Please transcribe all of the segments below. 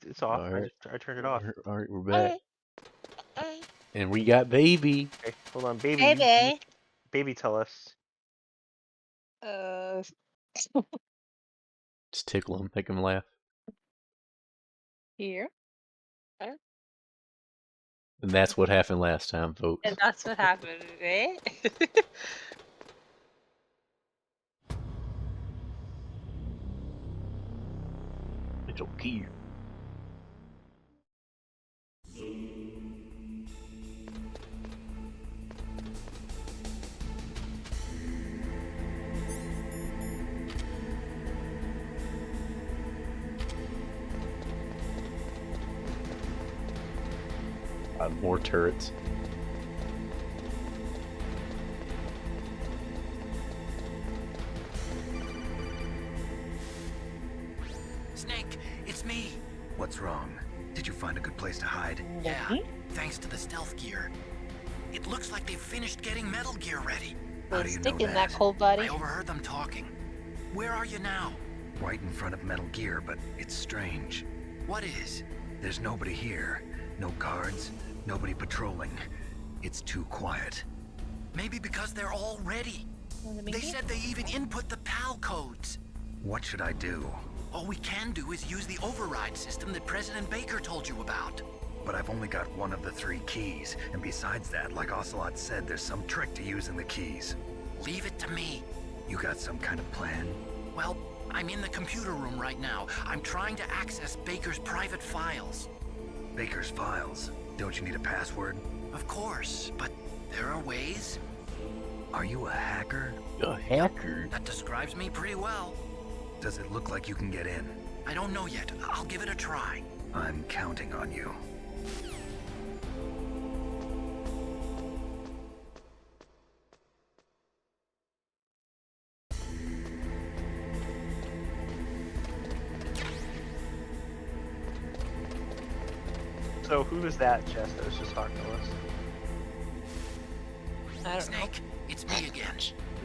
It's off. All right. I turned it off. All right, we're back. Hey. And we got baby. Okay, hold on, baby. Baby. Baby, tell us. Just tickle him, make him laugh. Here. And that's what happened last time, folks. And that's what happened, eh? It's okay. More turrets. Snake, it's me. What's wrong? Did you find a good place to hide? Yeah, thanks to the stealth gear. It looks like they've finished getting Metal Gear ready. How do you know Stick in that? that cold buddy. I overheard them talking. Where are you now? Right in front of Metal Gear, but it's strange. What is? There's nobody here. No guards, nobody patrolling. It's too quiet. Maybe because they're all ready. They said they even input the PAL codes. What should I do? All we can do is use the override system that President Baker told you about. But I've only got one of the 3 keys, and besides that, like Ocelot said, there's some trick to using the keys. Leave it to me. You got some kind of plan? Well, I'm in the computer room right now. I'm trying to access Baker's private files. Baker's files? Don't you need a password? Of course, but there are ways. Are you a hacker? A hacker? That describes me pretty well. Does it look like you can get in? I don't know yet. I'll give it a try. I'm counting on you. So who was that, Jess, that was just talking to us? I don't know. Snake, it's me again.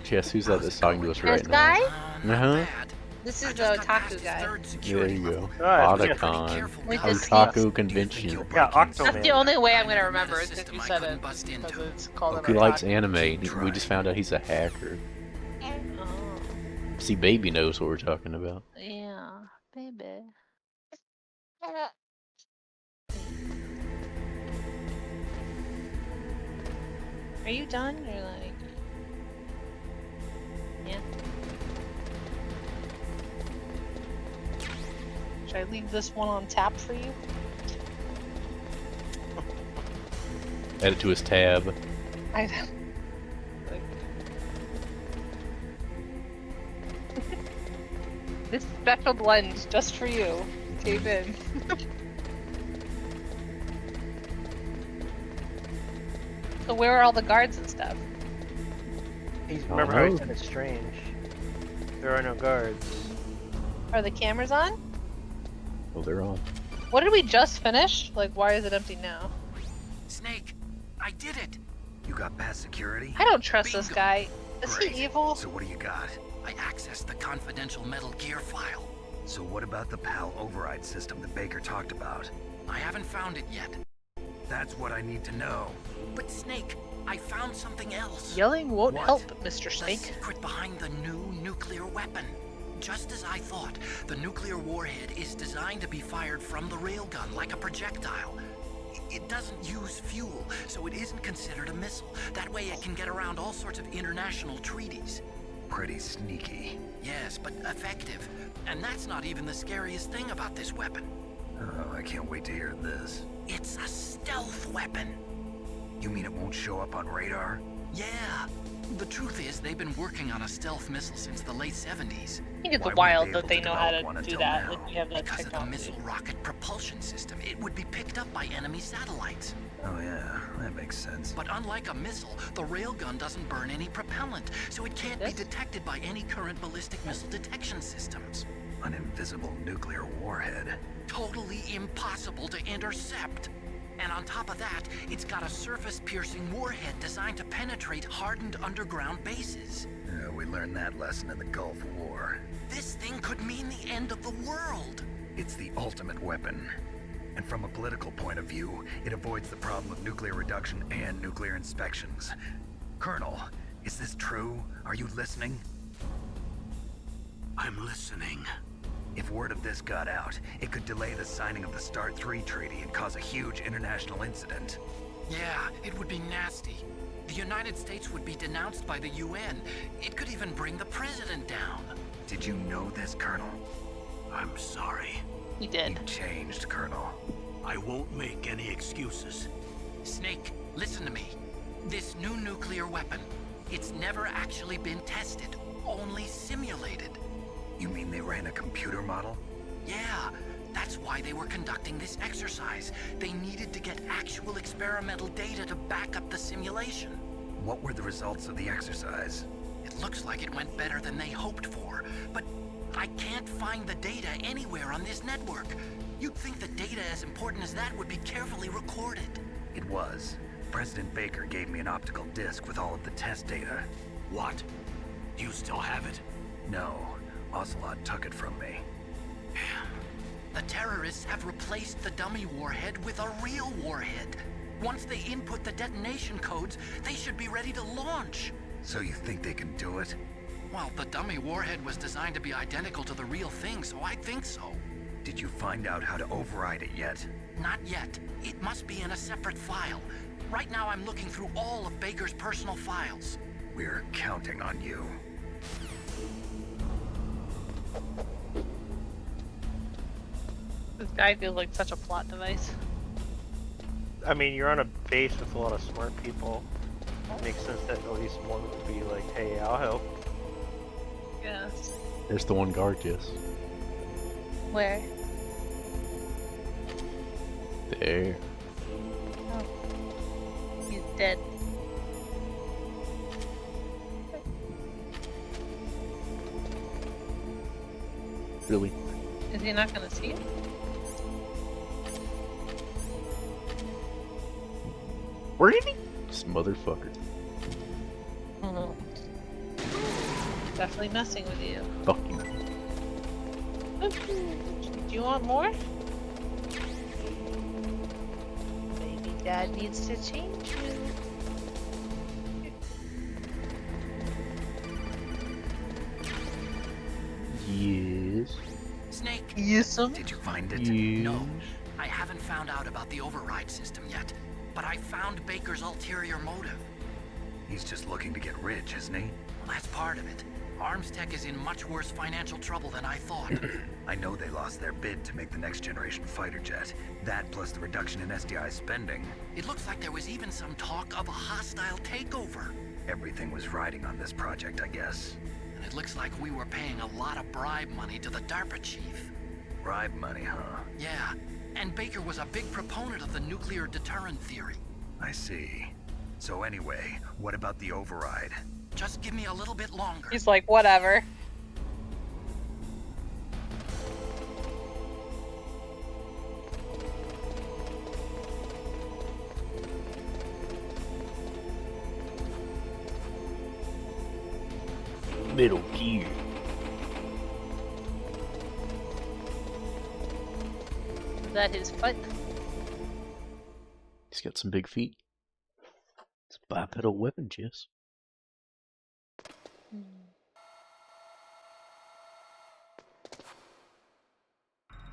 Jess, who's that that's talking to us This right guy? Not Uh-huh. bad. This I is the just got past otaku his guy. third now? There security you go. level. Alright, Pretty Otacon. careful With now. his Otaku Do you convention. think you'll Yeah, break in? That's the only way I'm gonna Kind of remember is if system you I said couldn't it. bust Because into. it's called Okay. He likes an anime. Try. We just found out he's a hacker. Oh, See, baby knows what we're talking about. yeah, baby. Are you done? You're like, yeah. Should I leave this one on tap for you? Add it to his tab. I. This special blend just for you. Tape in. So where are all the guards and stuff? Remember how he know. said it's strange? There are no guards. Are the cameras on? Oh, they're on. What did we just finish? Like, why is it empty now? Snake, I did it. You got past security? I don't trust this Bingo. guy. Is Great. he evil? So what do you got? I accessed the confidential Metal Gear file. So what about the PAL override system that Baker talked about? I haven't found it yet. That's what I need to know. But Snake, I found something else. Yelling won't What? help, Mr. The Snake. secret behind the new nuclear weapon. Just as I thought, the nuclear warhead is designed to be fired from the railgun like a projectile. It doesn't use fuel, so it isn't considered a missile. That way it can get around all sorts of international treaties. Pretty sneaky. Yes, but effective. And that's not even the scariest thing about this weapon. Oh, I can't wait to hear this. It's a stealth weapon. You mean it won't show up on radar? Yeah. The truth is, they've been working on a stealth missile since the late 70s. I think it's Why wild weren't they that able they to know how develop one to do until that. now? Like, we have that Because of the technology. missile rocket propulsion system, it would be picked up by enemy satellites. Oh yeah, that makes sense. But unlike a missile, the railgun doesn't burn any propellant, so it can't be Yes. detected by any current ballistic missile detection systems. An invisible nuclear warhead. Totally impossible to intercept. And on top of that, it's got a surface-piercing warhead designed to penetrate hardened underground bases. We learned that lesson in the Gulf War. This thing could mean the end of the world. It's the ultimate weapon. And from a political point of view, it avoids the problem of nuclear reduction and nuclear inspections. Colonel, is this true? Are you listening? I'm listening. If word of this got out, it could delay the signing of the START 3 treaty and cause a huge international incident. Yeah, it would be nasty. The United States would be denounced by the UN. It could even bring the president down. Did you know this, Colonel? I'm sorry. He did. You changed, Colonel. I won't make any excuses. Snake, listen to me. This new nuclear weapon, it's never actually been tested, only simulated. You mean they ran a computer model? Yeah, that's why they were conducting this exercise. They needed to get actual experimental data to back up the simulation. What were the results of the exercise? It looks like it went better than they hoped for, but I can't find the data anywhere on this network. You'd think the data as important as that would be carefully recorded. It was. President Baker gave me an optical disc with all of the test data. What? Do you still have it? No, Ocelot took it from me. The terrorists have replaced the dummy warhead with a real warhead. Once they input the detonation codes, they should be ready to launch. So you think they can do it? Well, the dummy warhead was designed to be identical to the real thing, so I think so. Did you find out how to override it yet? Not yet. It must be in a separate file. Right now I'm looking through all of Baker's personal files. We're counting on you. This guy feels like such a plot device. I mean, you're on a base with a lot of smart people. It makes sense that at least one would be like, hey, I'll help. Yes. There's the one guard, yes. Where? There. Oh. He's dead. Really? Is he not gonna see it? Where did he? This motherfucker. Oh. Definitely messing with you. Fuck you. Do you want more? Maybe Dad needs to change you. Yes. Snake, Yes, Did you find it? Yes. no. I haven't found out about the override system yet, but I found Baker's ulterior motive. He's just looking to get rich, isn't he? Well, that's part of it. Arms Tech is in much worse financial trouble than I thought. I know they lost their bid to make the next generation fighter jet. That plus the reduction in SDI spending. It looks like there was even some talk of a hostile takeover. Everything was riding on this project, I guess. And it looks like we were paying a lot of bribe money to the DARPA chief. Bribe money, huh? Yeah, and Baker was a big proponent of the nuclear deterrent theory. I see. So anyway, what about the override? Just give me a little bit longer. He's like, whatever. Middle gear. Is that his foot? He's got some big feet. It's a bipedal weapon, Jess.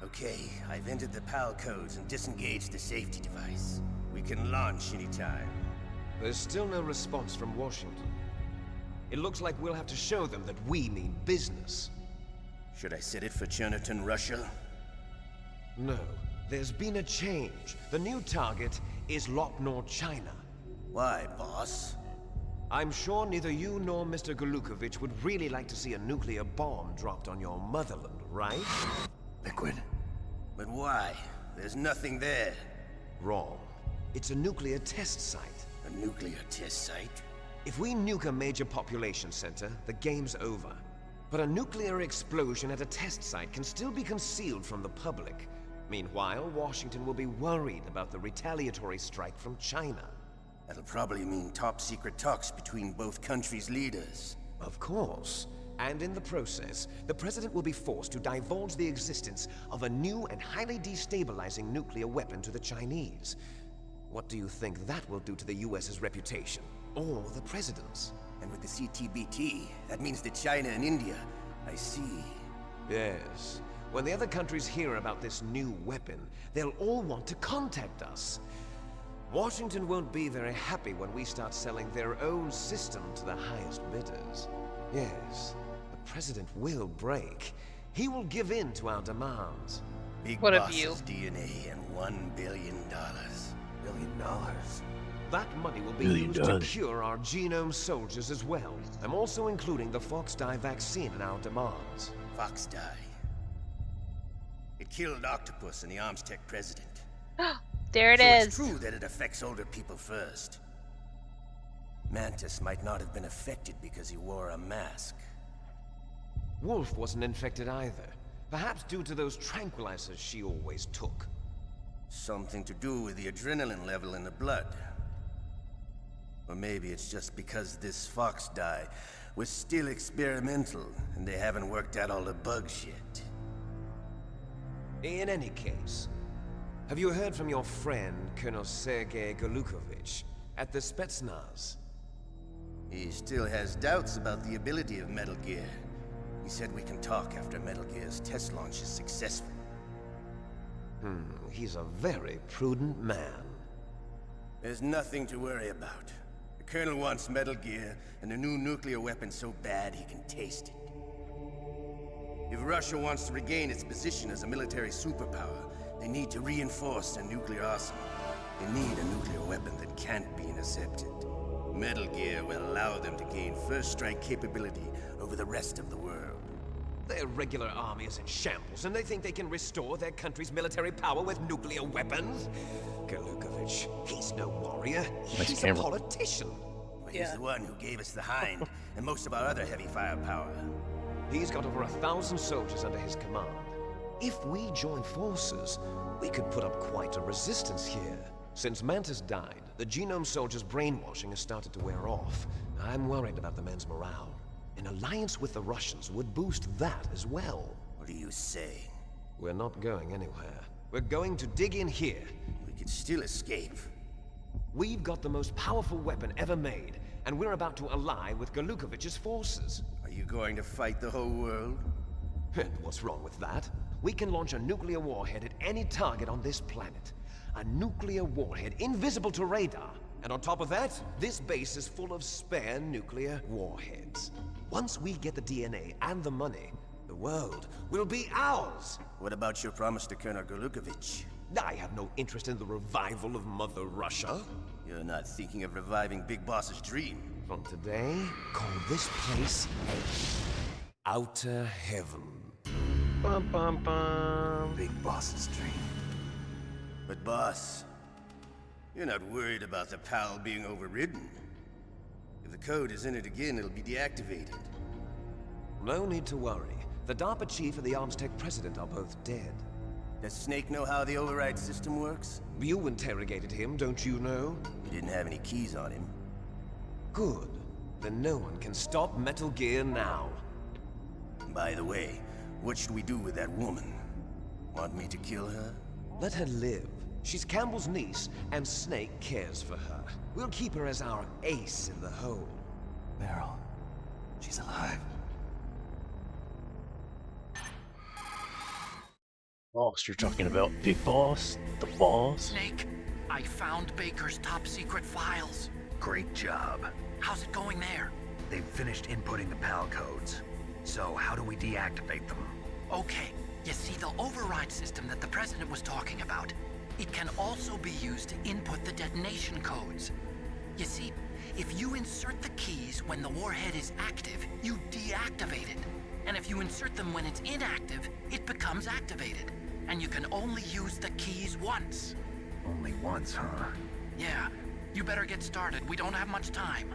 Okay, I've entered the PAL codes and disengaged the safety device. We can launch anytime. There's still no response from Washington. It looks like we'll have to show them that we mean business. Should I set it for Cherniton, Russia? No, there's been a change. The new target is Lopnor, China. Why, boss? I'm sure neither you nor Mr. Golukovich would really like to see a nuclear bomb dropped on your motherland, right? Liquid. But why? There's nothing there. Wrong. It's a nuclear test site. A nuclear test site? If we nuke a major population center, the game's over. But a nuclear explosion at a test site can still be concealed from the public. Meanwhile, Washington will be worried about the retaliatory strike from China. That'll probably mean top-secret talks between both countries' leaders. Of course. And in the process, the President will be forced to divulge the existence of a new and highly destabilizing nuclear weapon to the Chinese. What do you think that will do to the US's reputation? Or the President's? And with the CTBT, that means that China and India. I see. Yes. When the other countries hear about this new weapon, they'll all want to contact us. Washington won't be very happy when we start selling their own system to the highest bidders. Yes, the President will break. He will give in to our demands. Big What a Boss's view. DNA and $1 billion. $1 billion? That money will be Really used does. to cure our genome soldiers as well. I'm also including the FOXHOUND vaccine in our demands. FOXHOUND. It killed Octopus and the Arms Tech president. There it So is. it's true that it affects older people first. Mantis might not have been affected because he wore a mask. Wolf wasn't infected either. Perhaps due to those tranquilizers she always took. Something to do with the adrenaline level in the blood. Or maybe it's just because this fox dye was still experimental and they haven't worked out all the bugs yet. In any case, have you heard from your friend, Colonel Sergei Golukovich, at the Spetsnaz? He still has doubts about the ability of Metal Gear. He said we can talk after Metal Gear's test launch is successful. He's a very prudent man. There's nothing to worry about. The Colonel wants Metal Gear and a new nuclear weapon so bad he can taste it. If Russia wants to regain its position as a military superpower, they need to reinforce their nuclear arsenal. They need a nuclear weapon that can't be intercepted. Metal Gear will allow them to gain first strike capability over the rest of the world. Their regular army is in shambles, and they think they can restore their country's military power with nuclear weapons? Golukovich, he's no warrior. Nice He's camera. a politician. But he's Yeah. the one who gave us the Hind and most of our other heavy firepower. He's got over 1,000 soldiers under his command. If we join forces, we could put up quite a resistance here. Since Mantis died, the genome soldiers' brainwashing has started to wear off. I'm worried about the men's morale. An alliance with the Russians would boost that as well. What are you saying? We're not going anywhere. We're going to dig in here. We could still escape. We've got the most powerful weapon ever made, and we're about to ally with Golukovich's forces. Are you going to fight the whole world? And what's wrong with that? We can launch a nuclear warhead at any target on this planet. A nuclear warhead invisible to radar. And on top of that, this base is full of spare nuclear warheads. Once we get the DNA and the money, the world will be ours. What about your promise to Colonel Golukovich? I have no interest in the revival of Mother Russia. You're not thinking of reviving Big Boss's dream. From today, call this place Outer Heaven. Bum bum bum. Big Boss's dream. But boss, you're not worried about the PAL being overridden. If the code is in it again, it'll be deactivated. No need to worry. The DARPA chief and the Arms Tech president are both dead. Does Snake know how the override system works? You interrogated him, don't you know? He didn't have any keys on him. Good. Then no one can stop Metal Gear now. By the way, what should we do with that woman? Want me to kill her? Let her live. She's Campbell's niece, and Snake cares for her. We'll keep her as our ace in the hole. Meryl. She's alive. Boss, you're talking about Big Boss? The boss? Snake, I found Baker's top secret files. Great job. How's it going there? They've finished inputting the PAL codes. So how do we deactivate them? Okay, you see the override system that the President was talking about? It can also be used to input the detonation codes. You see, if you insert the keys when the warhead is active, you deactivate it. And if you insert them when it's inactive, it becomes activated. And you can only use the keys once. Only once, huh? Yeah, you better get started. We don't have much time.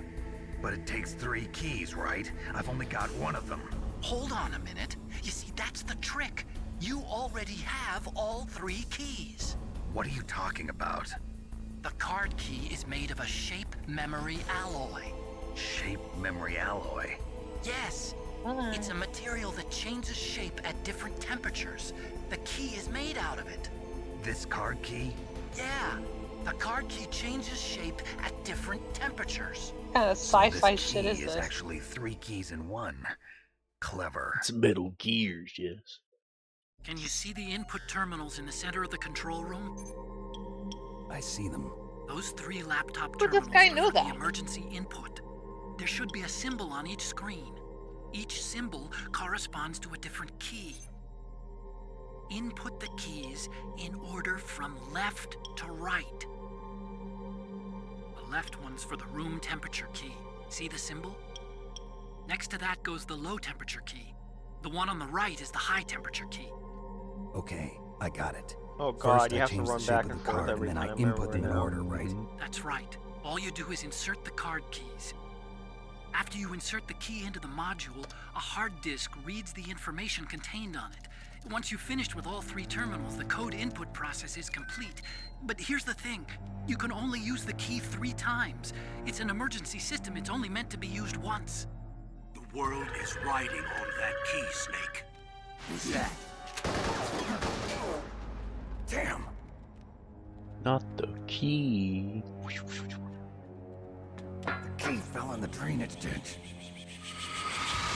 But it takes 3 keys, right? I've only got 1 of them. Hold on a minute. You see, that's the trick. You already have all 3 keys. What are you talking about? The card key is made of a shape memory alloy. Shape memory alloy. Yes, It's a material that changes shape at different temperatures. The key is made out of it. This card key? Yeah, the card key changes shape at different temperatures. What kind of So sci-fi this shit key is this? actually 3 keys in one. Clever. It's Metal Gears, yes. Can you see the input terminals in the center of the control room? I see them. Those 3 laptop Would this terminals guy are know for the that? emergency input. There should be a symbol on each screen. Each symbol corresponds to a different key. Input the keys in order from left to right. The left one's for the room temperature key. See the symbol? Next to that goes the low temperature key. The one on the right is the high temperature key. Okay, I got it. Oh god, First, you I have to change run the shape back of and the forth card, every and then time. I input them in now. order, right? That's right. All you do is insert the card keys. After you insert the key into the module, a hard disk reads the information contained on it. Once you've finished with all 3 terminals, the code input process is complete. But here's the thing. You can only use the key 3 times. It's an emergency system. It's only meant to be used once. The world is riding on that key, Snake. Who's that? Damn! Not the key. The key fell in the drainage ditch.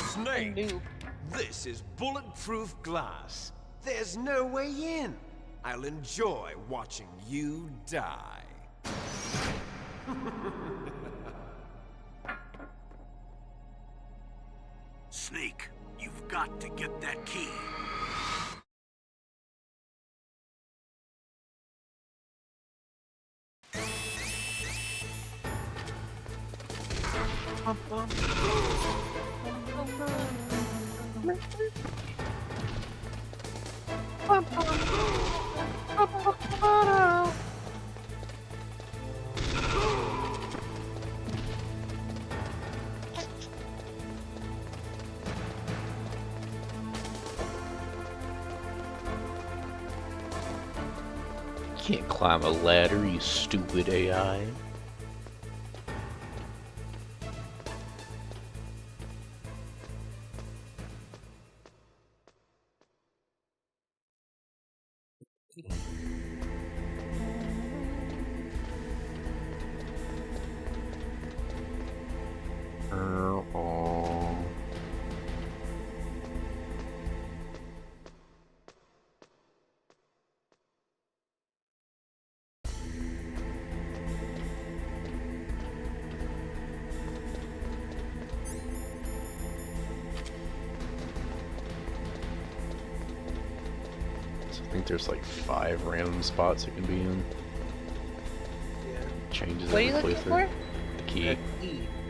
Snake! Noob. This is bulletproof glass. There's no way in. I'll enjoy watching you die. Snake, you've got to get that key. You can't climb a ladder, you stupid AI. I think there's like 5 random spots it can be in. Changes What are you every looking playthrough. for? The key.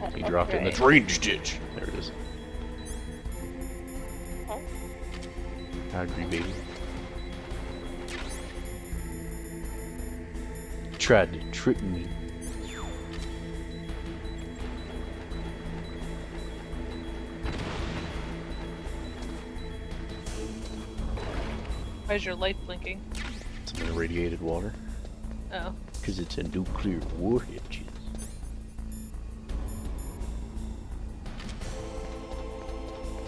Oh, He dropped it in the okay. drainage ditch. There it is. Oh. I agree, baby. Tried to trick me. Why's your light blinking? Some irradiated water. Oh. Because it's a nuclear warhead, jeez.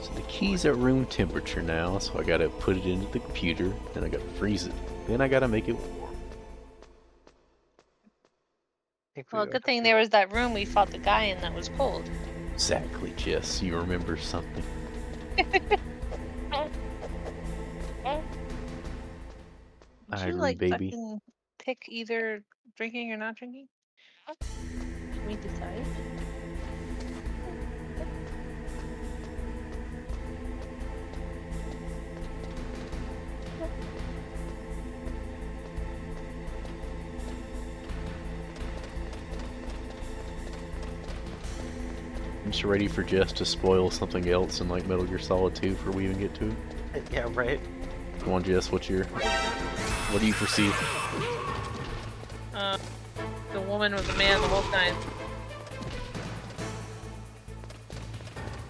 So the key's at room temperature now, so I gotta put it into the computer, then I gotta freeze it. Then I gotta make it warm. Well, good thing there was that room we fought the guy in that was cold. Exactly, Jess. You remember something. Would I you agree, like baby. fucking pick either drinking or not drinking? Can we decide? I'm just ready for Jess to spoil something else in like Metal Gear Solid 2 before we even get to it. Yeah, right. Come on, Jess. What do you foresee? The woman was a man the whole time.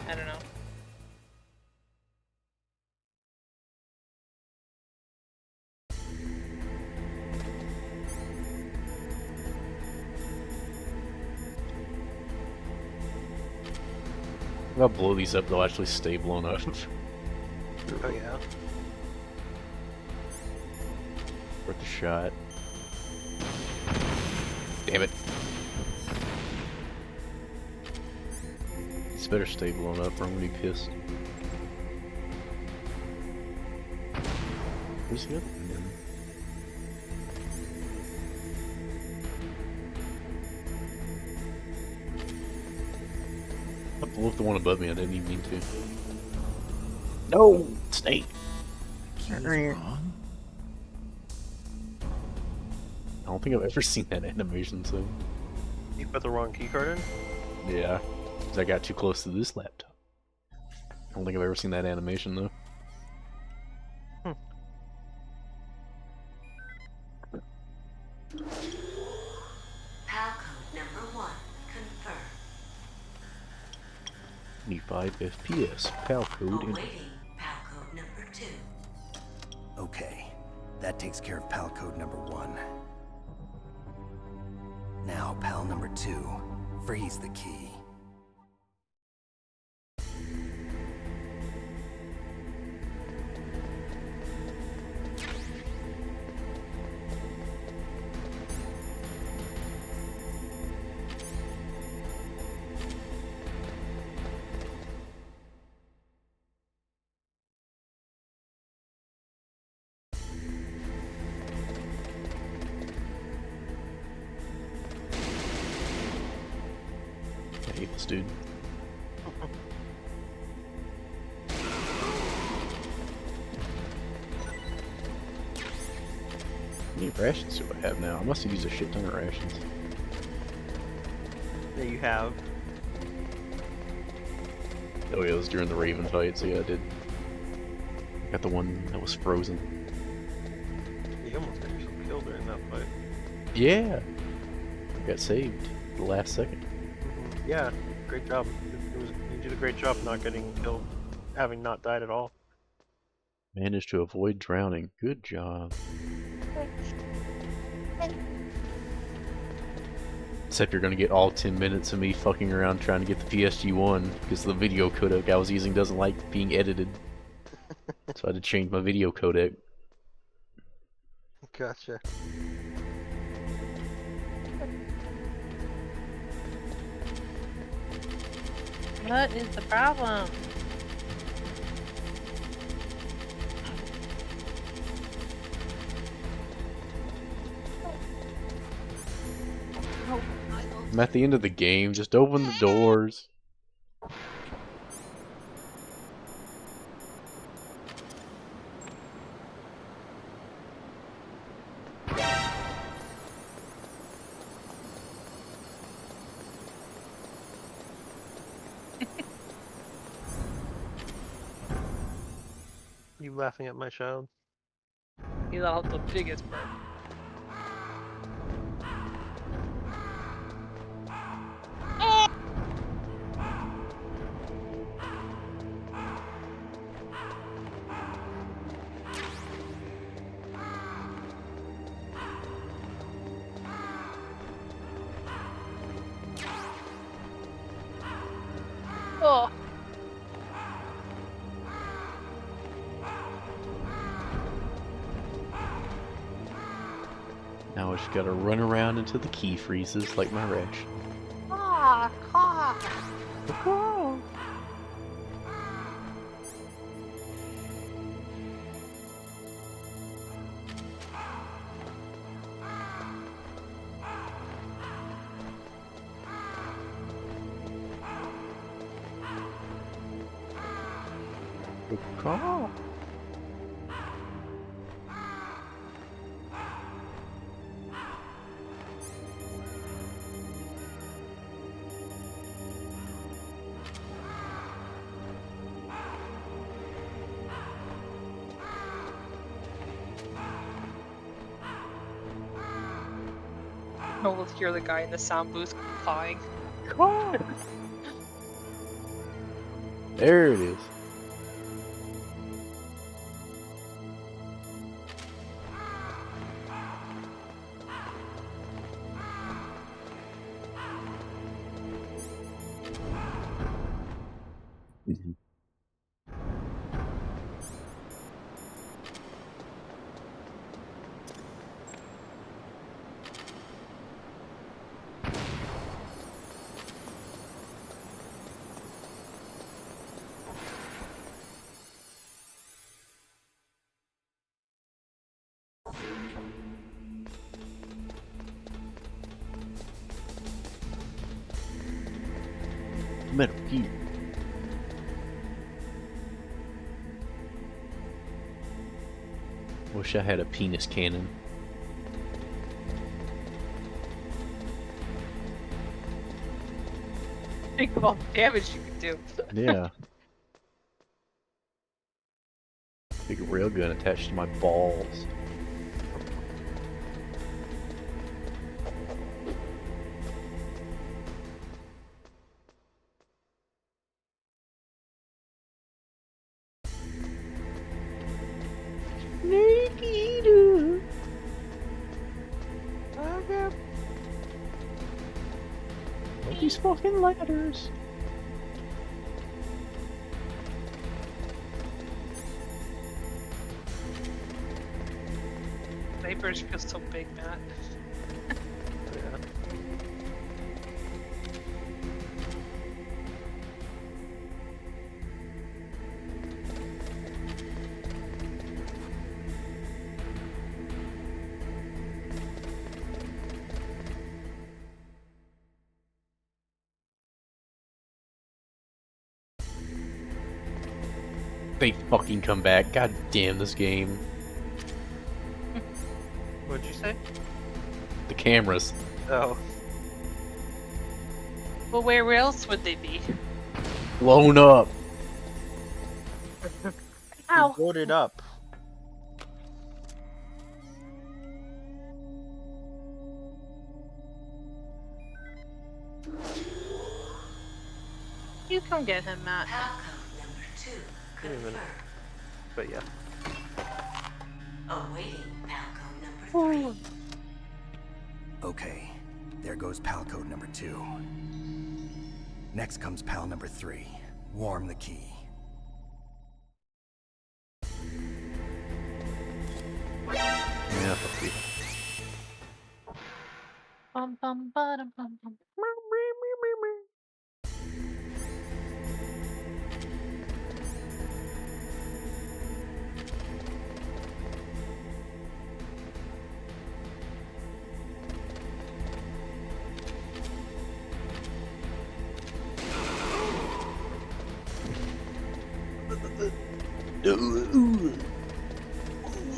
I don't know. If I blow these up, they'll actually stay blown up. Oh yeah. Worth a shot. Damn it. These better stay blown up or I'm gonna be pissed. Where's the other one? I blew up the one above me, I didn't even mean to. No! Snake! Key's wrong? I don't think I've ever seen that animation, so... You put the wrong keycard in? Yeah, because I got too close to this laptop. I don't think I've ever seen that animation, though. PAL code number 1 confirmed. 25 FPS. PAL code. Awaiting PAL code number 2. Okay, that takes care of PAL code number 1. Now, PAL number 2, freeze the key. I hate this dude. How many rations do I have now? I must have used a shit ton of rations. Yeah, you have. Oh yeah, it was during the Raven fight, so yeah, I did. Got the one that was frozen. You almost got yourself killed during that fight. Yeah! I got saved at the last second. Yeah, great job. You did a great job not getting killed, having not died at all. Managed to avoid drowning. Good job. Except you're gonna get all 10 minutes of me fucking around trying to get the PSG-1 because the video codec I was using doesn't like being edited. So I had to change my video codec. Gotcha. What is the problem? I'm at the end of the game, just open the doors. You laughing at my child? He's all the biggest bird. Oh. Now I just gotta run around until the key freezes like my rash. Ah, Caw. I will hear the guy in the sound booth cawing. There it is. Metal Gear. Wish I had a penis cannon. Think of all the damage you could do. Yeah. Big railgun attached to my balls. These fucking ladders. Vapors feel so big, Matt. Yeah. They fucking come back. God damn this game. What'd you say? The cameras. Oh. Well, where else would they be? Blown up. Ow! Loaded up. You come get him, Matt. Palcode number 2 Wait a minute. confirmed. But yeah. Awaiting Palcode number 3. Okay, there goes pal code number 2. Next comes pal number 3. Warm the key. Yeah, fuck you. Bum bum bum bum bum.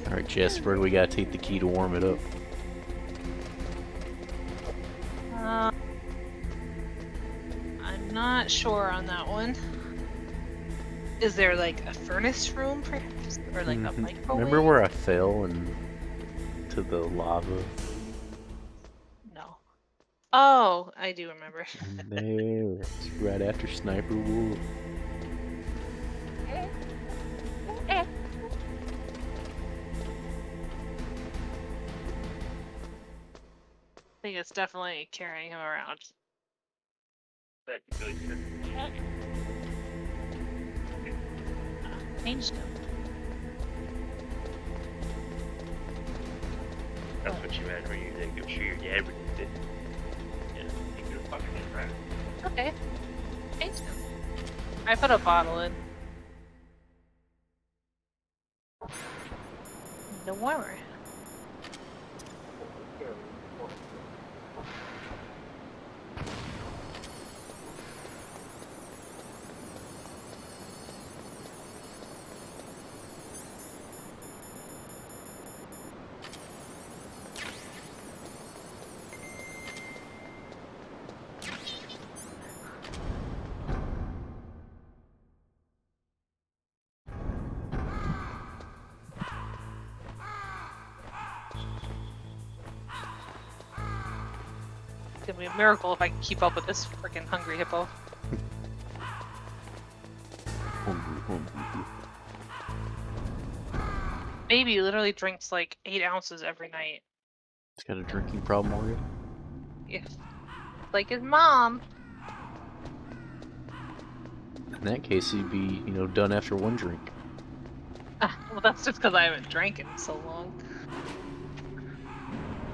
Alright, Jesper, we gotta take the key to warm it up. I'm not sure on that one. Is there like a furnace room, perhaps, or like a microwave? Remember where I fell and to the lava? No. Oh, I do remember. There, it's right after Sniper Wolf. I think it's definitely carrying him around. That really should. Changed him. That's what you meant when you think I'm sure your dad would do it. Yeah, you could have fucking been right. Okay. Changed him. I put a bottle in. The warmer. It's gonna be a miracle if I can keep up with this freaking hungry hippo. Baby literally drinks like 8 ounces every night. He's got a drinking problem already. Yeah. Like his mom. In that case, he'd be, you know, done after one drink. Well, that's just because I haven't drank in so long.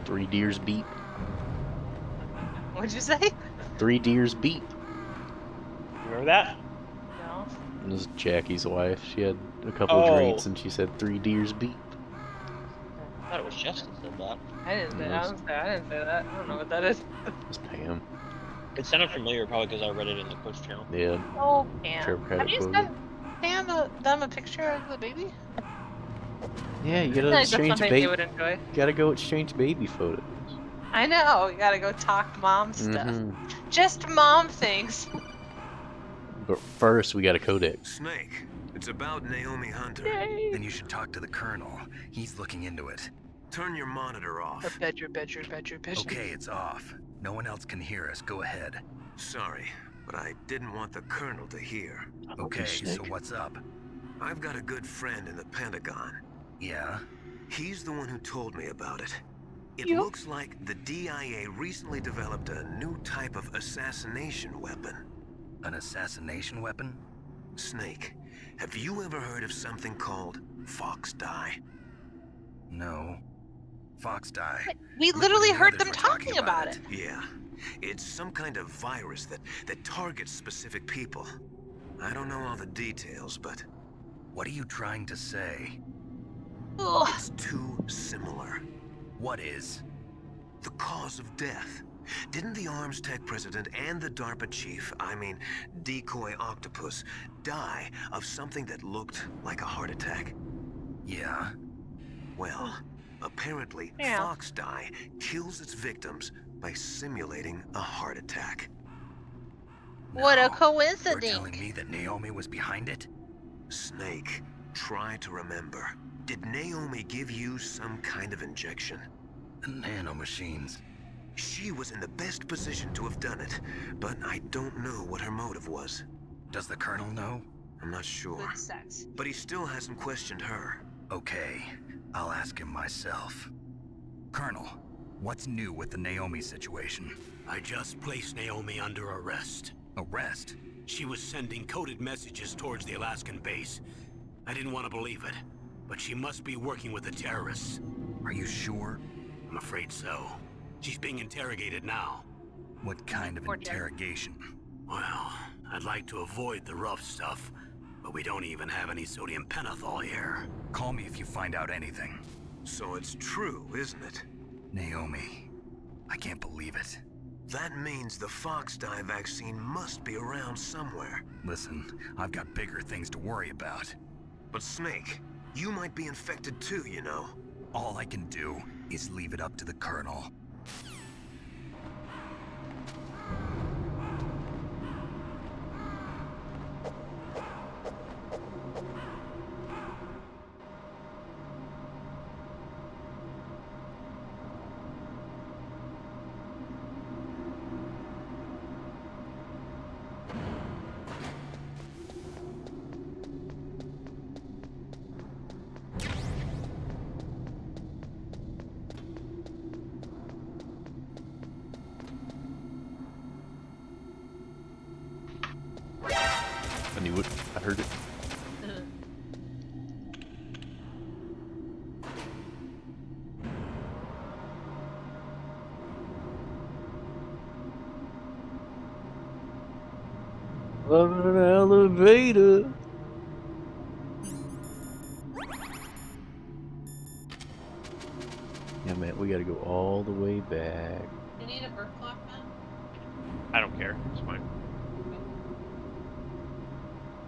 3 deers beat. What'd you say? 3 deers beat. Remember that? No. This is Jackie's wife. She had a couple Oh. drinks and she said 3 deers beat. I thought it was Jessica said that. I didn't say that. I didn't say that. I don't know what that is. It's Pam. It sounded familiar, probably because I read it in the Coach channel. Yeah. Oh, Cam. Trevor had Have it you quoted. sent them a picture of the baby? Yeah, you I gotta feel like that's exchange something they would enjoy. Gotta go exchange baby photos. I know. You gotta go talk mom stuff. Just mom things. But first, we got a codec. Snake, it's about Naomi Hunter. Yay. Then you should talk to the Colonel. He's looking into it. Turn your monitor off. Bedroom. Okay, it's off. No one else can hear us. Go ahead. Sorry, but I didn't want the Colonel to hear. Okay, so what's up? I've got a good friend in the Pentagon. Yeah? He's the one who told me about it. It looks like the DIA recently developed a new type of assassination weapon. An assassination weapon? Snake, have you ever heard of something called Fox Die? No. Fox Die. We literally heard them talking about it. Yeah. It's some kind of virus that targets specific people. I don't know all the details, but... What are you trying to say? Ugh. It's too similar. What is? The cause of death. Didn't the Arms Tech president and the DARPA chief, I mean, Decoy Octopus, die of something that looked like a heart attack? Yeah. Well, apparently, Fox Die kills its victims by simulating a heart attack. What a coincidence. You're telling me that Naomi was behind it? Snake, try to remember. Did Naomi give you some kind of injection? Nanomachines. She was in the best position to have done it, but I don't know what her motive was. Does the Colonel know? I'm not sure. Good sex. But he still hasn't questioned her. Okay, I'll ask him myself. Colonel, what's new with the Naomi situation? I just placed Naomi under arrest. Arrest? She was sending coded messages towards the Alaskan base. I didn't want to believe it, but she must be working with the terrorists. Are you sure? I'm afraid so. She's being interrogated now. What kind of interrogation? Well, I'd like to avoid the rough stuff, but we don't even have any sodium pentothal here. Call me if you find out anything. So it's true, isn't it? Naomi, I can't believe it. That means the Fox Die vaccine must be around somewhere. Listen, I've got bigger things to worry about. But Snake, you might be infected too, you know. All I can do is leave it up to the Colonel. I knew it. I heard it. Love an elevator. Yeah, man, we gotta go all the way back. You need a bird clock, man? I don't care. It's fine.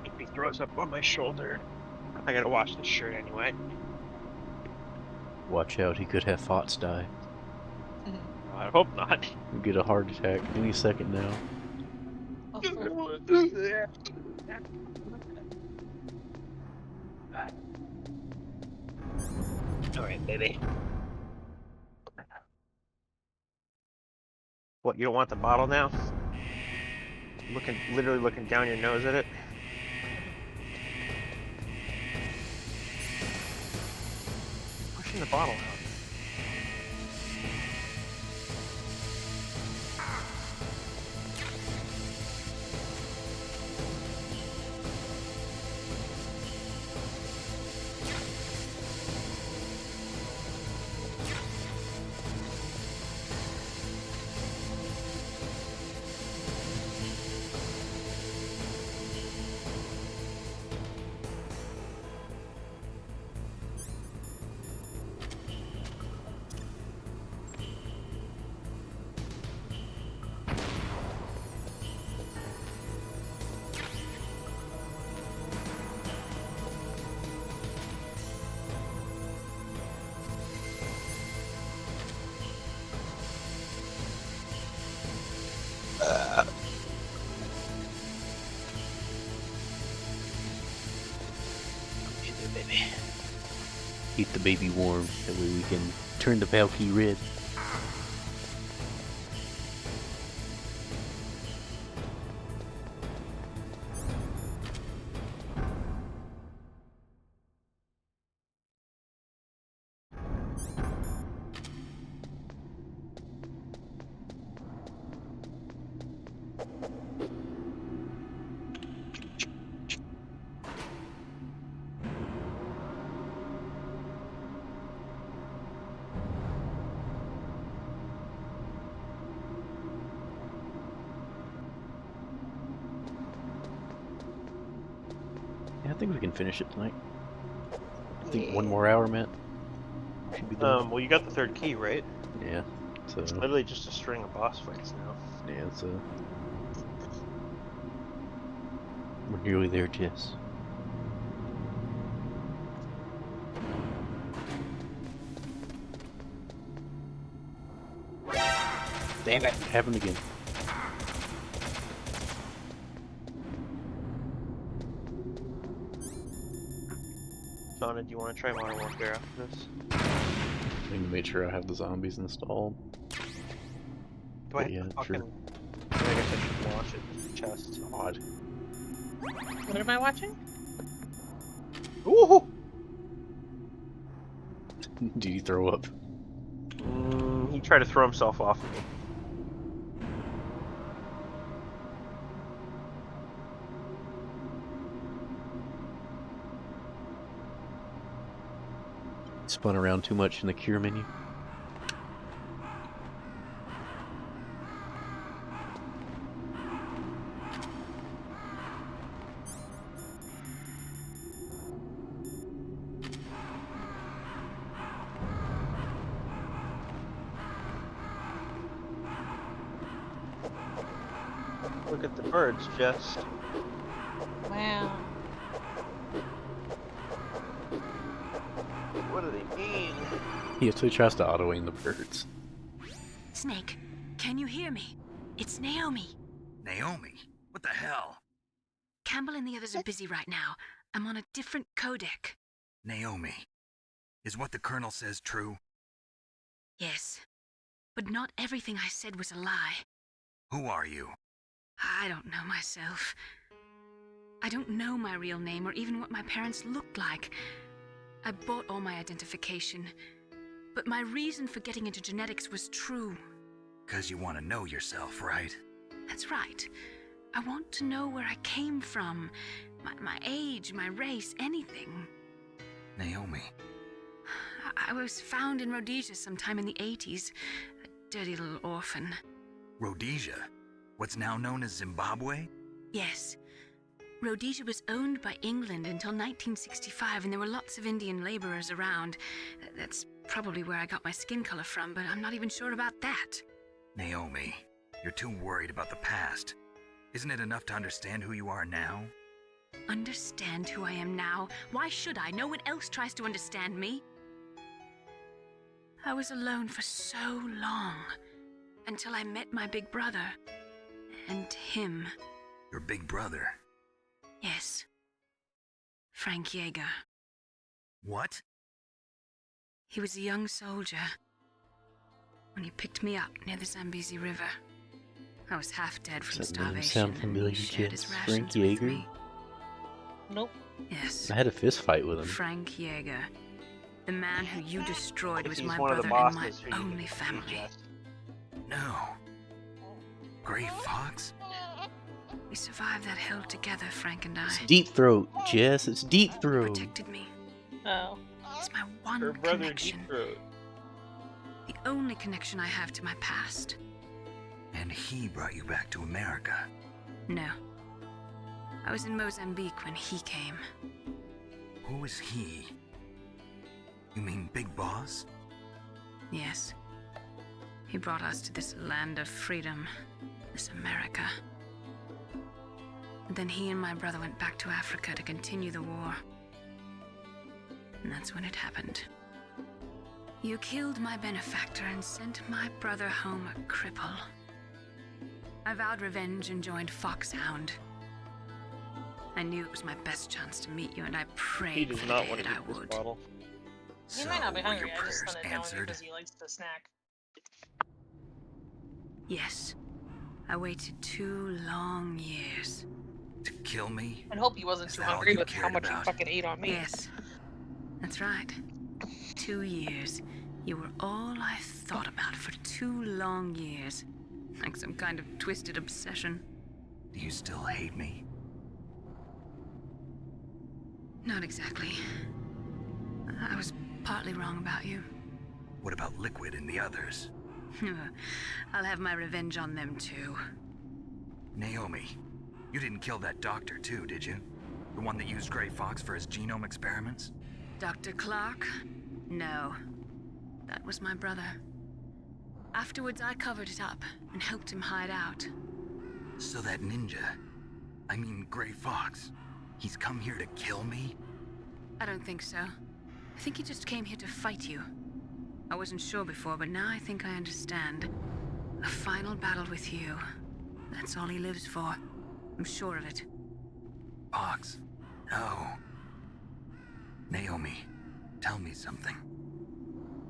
If he throws up on my shoulder, I gotta wash this shirt anyway. Watch out, he could have Fox die. I hope not. He'll get a heart attack any second now. Alright, baby. What, you don't want the bottle now? Literally looking down your nose at it? Pushing the bottle out. Keep the baby warm. That way we can turn the Valkyrie red. Yeah, I think we can finish it tonight. I think one more hour, Matt. Should be done. Well, you got the third key, right? Yeah. So. It's literally just a string of boss fights now. Yeah, it's we're nearly there, Jess. Damn it! Happened again. Donna, do you want to try Modern Warfare after this? I need to make sure I have the zombies installed. Do I yeah, fucking... sure. I guess I should watch it. Chest. Odd. What am I watching? Ooh! Did he throw up? He tried to throw himself off of me. Spun around too much in the cure menu. Look at the birds, Jess. Wow. What do they mean? He actually tries to auto-aim the birds. Snake, can you hear me? It's Naomi. Naomi? What the hell? Campbell and the others are busy right now. I'm on a different codec. Naomi, is what the Colonel says true? Yes, but not everything I said was a lie. Who are you? I don't know myself. I don't know my real name or even what my parents looked like. I bought all my identification, but my reason for getting into genetics was true. 'Cause you want to know yourself, right? That's right. I want to know where I came from, my age, my race, anything. Naomi. I was found in Rhodesia sometime in the 80s, a dirty little orphan. Rhodesia? What's now known as Zimbabwe? Yes. Rhodesia was owned by England until 1965, and there were lots of Indian laborers around. That's probably where I got my skin color from, but I'm not even sure about that. Naomi, you're too worried about the past. Isn't it enough to understand who you are now? Understand who I am now? Why should I? No one else tries to understand me. I was alone for so long, until I met my big brother. And him. Your big brother? Yes. Frank Yeager. What? He was a young soldier when he picked me up near the Zambezi River. I was half dead from Does that name starvation. sound familiar, and he shared his Jess? Frank rations with Yeager? me. Nope. Yes. I had a fist fight with him. Frank Yeager. The man who you destroyed was He's my one of brother the and my bosses who you only can see, family. Jess. No. Gray Fox? We survived that hell together, Frank and I. It's Deep Throat, Jess. It's Deep Throat. Protected me. Oh. It's my one Her brother connection. Deep Throat. The only connection I have to my past. And he brought you back to America. No. I was in Mozambique when he came. Who is he? You mean Big Boss? Yes. He brought us to this land of freedom, this America. And then he and my brother went back to Africa to continue the war. And that's when it happened. You killed my benefactor and sent my brother home a cripple. I vowed revenge and joined FOXHOUND. I knew it was my best chance to meet you, and I prayed He does for not the want day to that I get this would. bottle. He might not be were your hungry. I just prayers sent it down answered? because he likes to snack. Yes. I waited 2 long years. To kill me? I hope he wasn't Is too that all hungry you with how cared much he about? fucking ate on me. Yes. That's right. 2 years. You were all I thought about for 2 long years. Like some kind of twisted obsession. Do you still hate me? Not exactly. I was partly wrong about you. What about Liquid and the others? I'll have my revenge on them too. Naomi, you didn't kill that doctor too, did you? The one that used Grey Fox for his genome experiments? Dr. Clark? No. That was my brother. Afterwards, I covered it up and helped him hide out. So that ninja, I mean Grey Fox, he's come here to kill me? I don't think so. I think he just came here to fight you. I wasn't sure before, but now I think I understand. A final battle with you. That's all he lives for. I'm sure of it. Fox, no. Naomi, tell me something.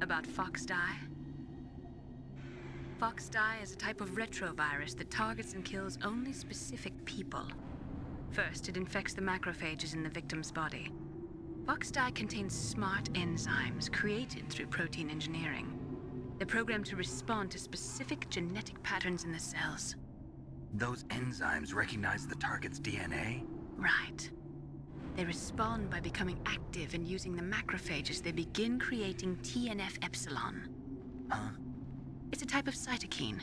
About FOXDIE? FOXDIE is a type of retrovirus that targets and kills only specific people. First, it infects the macrophages in the victim's body. FOXDIE contains smart enzymes created through protein engineering. They're programmed to respond to specific genetic patterns in the cells. Those enzymes recognize the target's DNA? Right. They respond by becoming active and using the macrophages. They begin creating TNF-epsilon. Huh? It's a type of cytokine,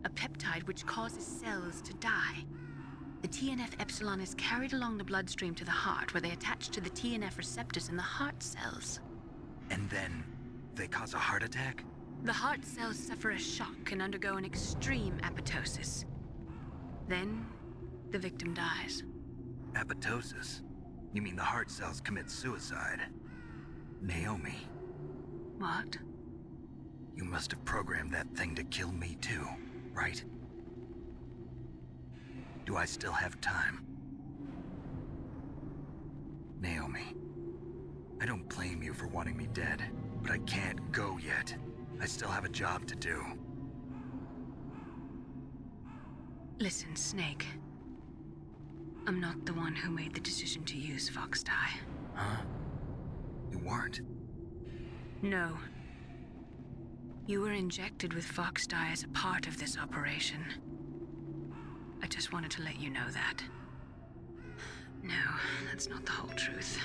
a peptide which causes cells to die. The TNF-epsilon is carried along the bloodstream to the heart, where they attach to the TNF receptors in the heart cells. And then they cause a heart attack? The heart cells suffer a shock and undergo an extreme apoptosis. Then, the victim dies. Apoptosis? You mean the heart cells commit suicide? Naomi, What? you must have programmed that thing to kill me too, right? Do I still have time? Naomi, I don't blame you for wanting me dead, but I can't go yet. I still have a job to do. Listen, Snake. I'm not the one who made the decision to use FOXDIE. Huh? You weren't? No. You were injected with FOXDIE as a part of this operation. I just wanted to let you know that. No, that's not the whole truth.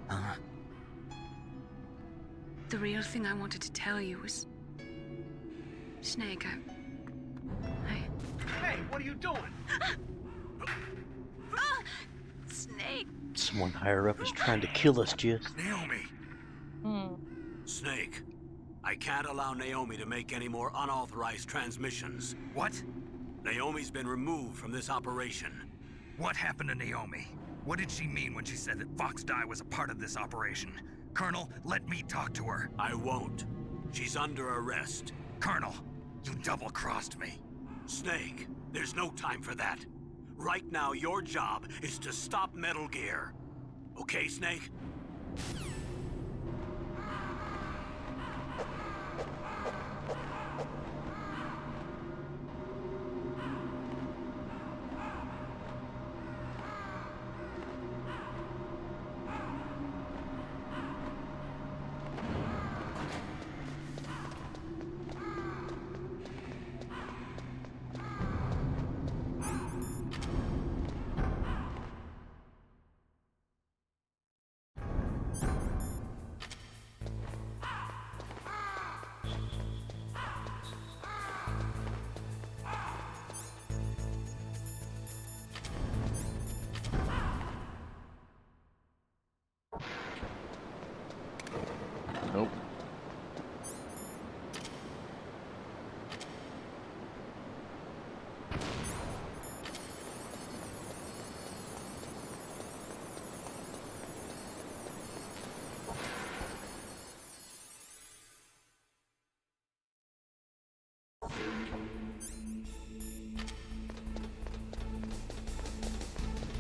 Huh? The real thing I wanted to tell you was... Snake, Hey, what are you doing? Snake! Someone higher up is trying to kill us, Jess. Naomi! Snake, I can't allow Naomi to make any more unauthorized transmissions. What? Naomi's been removed from this operation. What happened to Naomi? What did she mean when she said that FOXDIE was a part of this operation? Colonel, let me talk to her. I won't. She's under arrest. Colonel, you double-crossed me. Snake, there's no time for that. Right now, your job is to stop Metal Gear. Okay, Snake? Nope.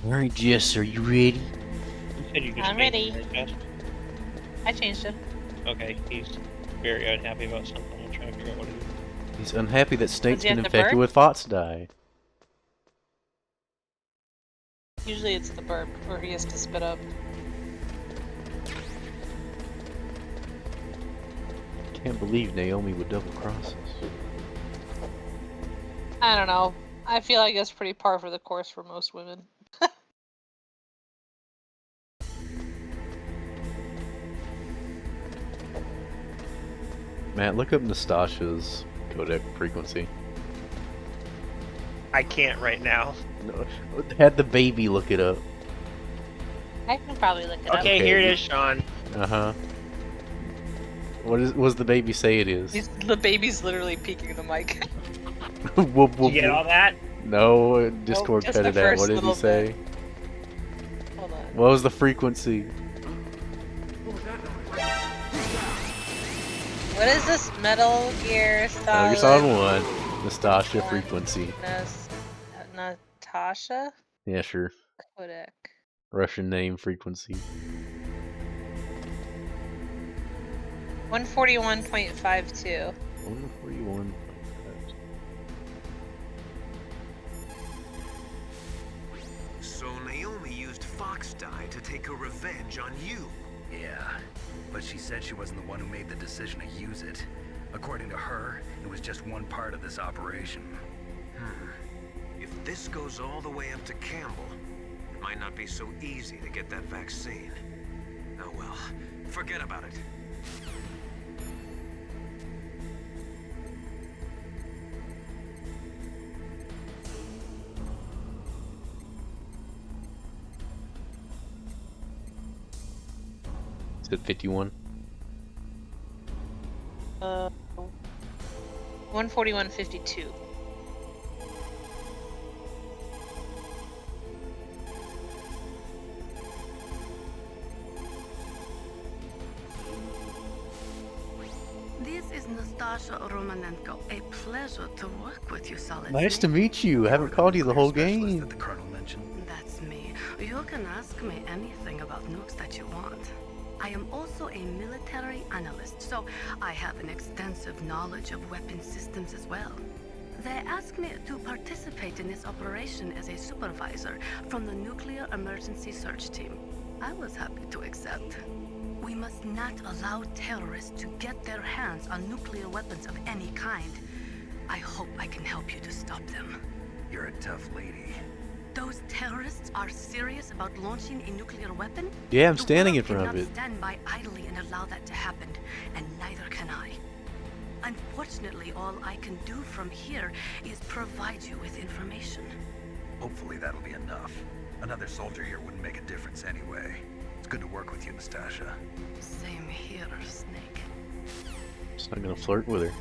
Alright, Jess, are you ready? You said you just I'm changed ready. it, Jess? I changed it. Okay, he's very unhappy about something. I'm trying to figure out what it is. He's unhappy that Snake's Does he have been to infected burp? with FOXHOUND. Usually it's the burp, or he has to spit up. Can't believe Naomi would double cross us. I don't know. I feel like it's pretty par for the course for most women. Matt, look up Nastasha's codec frequency. I can't right now. No, had the baby look it up. I can probably look it up. Okay, here it is, Sean. Uh-huh. What does the baby say it is? The baby's literally peeking the mic. Whoop, Did whoop, you get all whoop. that? No, Discord just cut the it out. first What did he little say? Hold on. What was the frequency? What is this Metal Gear Metal Gear Solid? Solid 1. Nastasha frequency. Natasha? Yeah, sure. Codec. Russian name frequency. 141.52. 141. So Naomi used FOXHOUND to take her revenge on you. Yeah, but she said she wasn't the one who made the decision to use it. According to her, it was just one part of this operation. If this goes all the way up to Campbell, it might not be so easy to get that vaccine. Oh well, forget about it. Is it 51? 141.52. This is Nastasha Romanenko. A pleasure to work with you, Solid Nice to Snake. meet you. I haven't called you the whole game. That the Colonel mentioned. That's me. You can ask me anything about nukes that you want. I am also a military analyst, so I have an extensive knowledge of weapon systems as well. They asked me to participate in this operation as a supervisor from the Nuclear Emergency Search Team. I was happy to accept. We must not allow terrorists to get their hands on nuclear weapons of any kind. I hope I can help you to stop them. You're a tough lady. Those terrorists are serious about launching a nuclear weapon? Yeah, I'm The standing in world front of cannot it. stand by idly and allow that to happen, and neither can I. Unfortunately, all I can do from here is provide you with information. Hopefully that'll be enough. Another soldier here wouldn't make a difference anyway. It's good to work with you, Nastasha. Same here, Snake. Just not gonna flirt with her.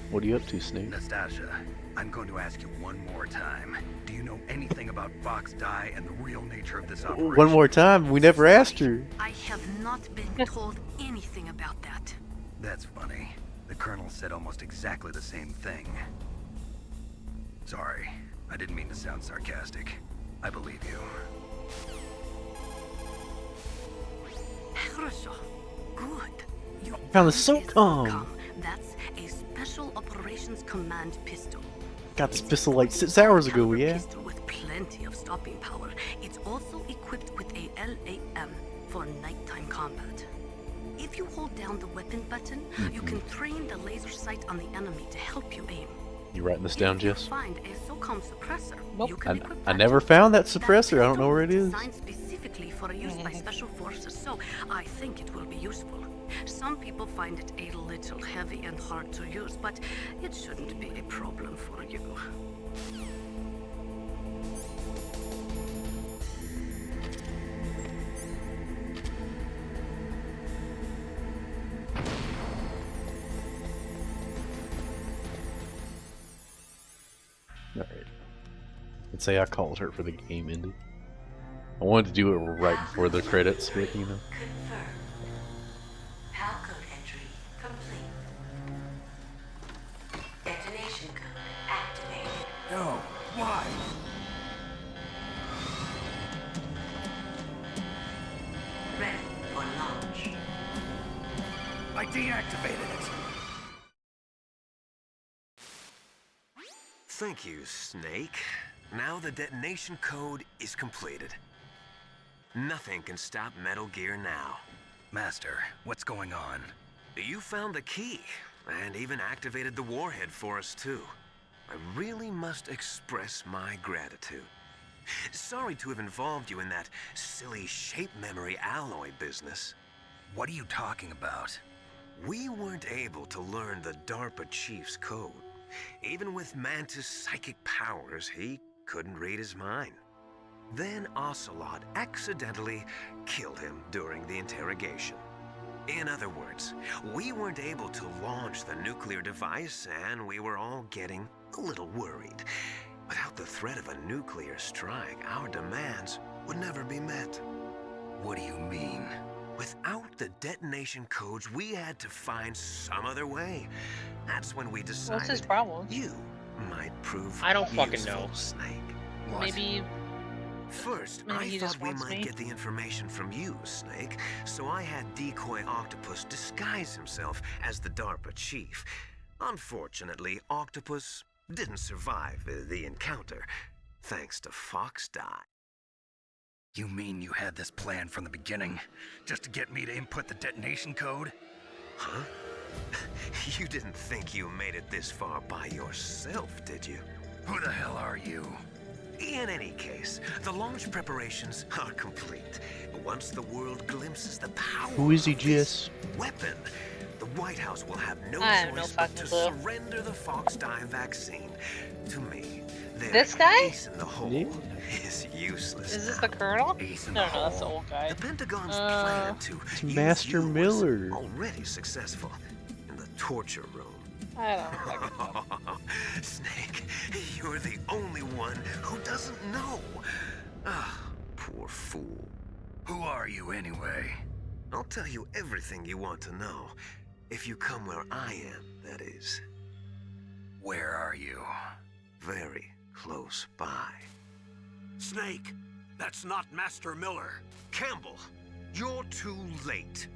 What are you up to, Snake? Nastasha, I'm going to ask you one more time. Do you know anything about FOXHOUND and the real nature of this operation? One more time. We never asked her. I have not been told anything about that. That's funny. The Colonel said almost exactly the same thing. Sorry, I didn't mean to sound sarcastic. I believe you. Хорошо. Good. You Found the found SOCOM. That's a Special Operations Command pistol. Got this pistol like 6 hours ago, Caliber yeah? pistol with plenty of stopping power. It's also equipped with a LAM for nighttime combat. If you hold down the weapon button, you can train the laser sight on the enemy to help you aim. You writing this down, If you Jess? find a SOCOM suppressor, you I, can equip I that never too. found that That suppressor. I don't know pistol where it is. Designed specifically for use by special forces, so I think it will be useful. Some people find it a little heavy and hard to use, but it shouldn't be a problem for you. Alright. Let's say I called her for the game ended. I wanted to do it right before the credits, but you know. Confirmed. PAL code entry complete. Detonation code activated. No, why? Ready for launch. activated it. Thank you, Snake. Now the detonation code is completed. Nothing can stop Metal Gear now. Master, what's going on? You found the key, and even activated the warhead for us, too. I really must express my gratitude. Sorry to have involved you in that silly shape memory alloy business. What are you talking about? We weren't able to learn the DARPA chief's code. Even with Mantis' psychic powers, he couldn't read his mind. Then Ocelot accidentally killed him during the interrogation. In other words, we weren't able to launch the nuclear device, and we were all getting a little worried. Without the threat of a nuclear strike, our demands would never be met. What do you mean? Without the detonation codes, we had to find some other way. That's when we decided. What's his problem? You might prove I don't fucking useful, know. Snake. What? Maybe. First, Maybe I he thought just we wants might me. get the information from you, Snake, so I had Decoy Octopus disguise himself as the DARPA chief. Unfortunately, Octopus didn't survive the encounter, thanks to FOXHOUND. You mean you had this plan from the beginning, just to get me to input the detonation code? Huh? You didn't think you made it this far by yourself, did you? Who the hell are you? In any case, the launch preparations are complete. Once the world glimpses the power Who is he, of this Jess? weapon, the White House will have no I have no choice but fucking to clue. surrender the FOXHOUND vaccine. To me, their This guy? ace in the hole is useless. Is this the Colonel? Ace in No, the no, that's the hole. old guy. The Pentagon's plan to use Master you was Miller. already successful in the torture room. I don't fucking know. Snake, you're the only one who doesn't know. Ah, poor fool. Who are you anyway? I'll tell you everything you want to know. If you come where I am, that is. Where are you? Very close by. Snake, that's not Master Miller. Campbell, you're too late.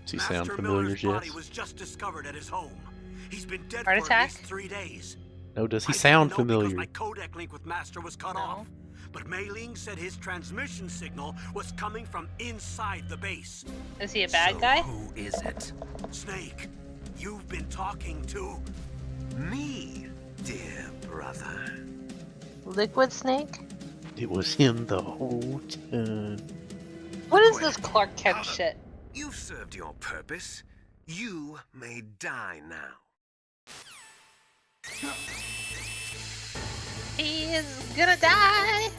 Does he sound Master familiar, Miller's body Jess? was just discovered at his home. He's been dead Heart for attack? at least 3 days. No, does he I didn't sound know familiar? Because my codec link with Master was cut No. off. But Mei Ling said his transmission signal was coming from inside the base. Is he a bad So guy? who is it? Snake, you've been talking to... Me, dear brother. Liquid Snake? It was him the whole time. What is this Clark Kent shit? You've served your purpose. You may die now. He is gonna die!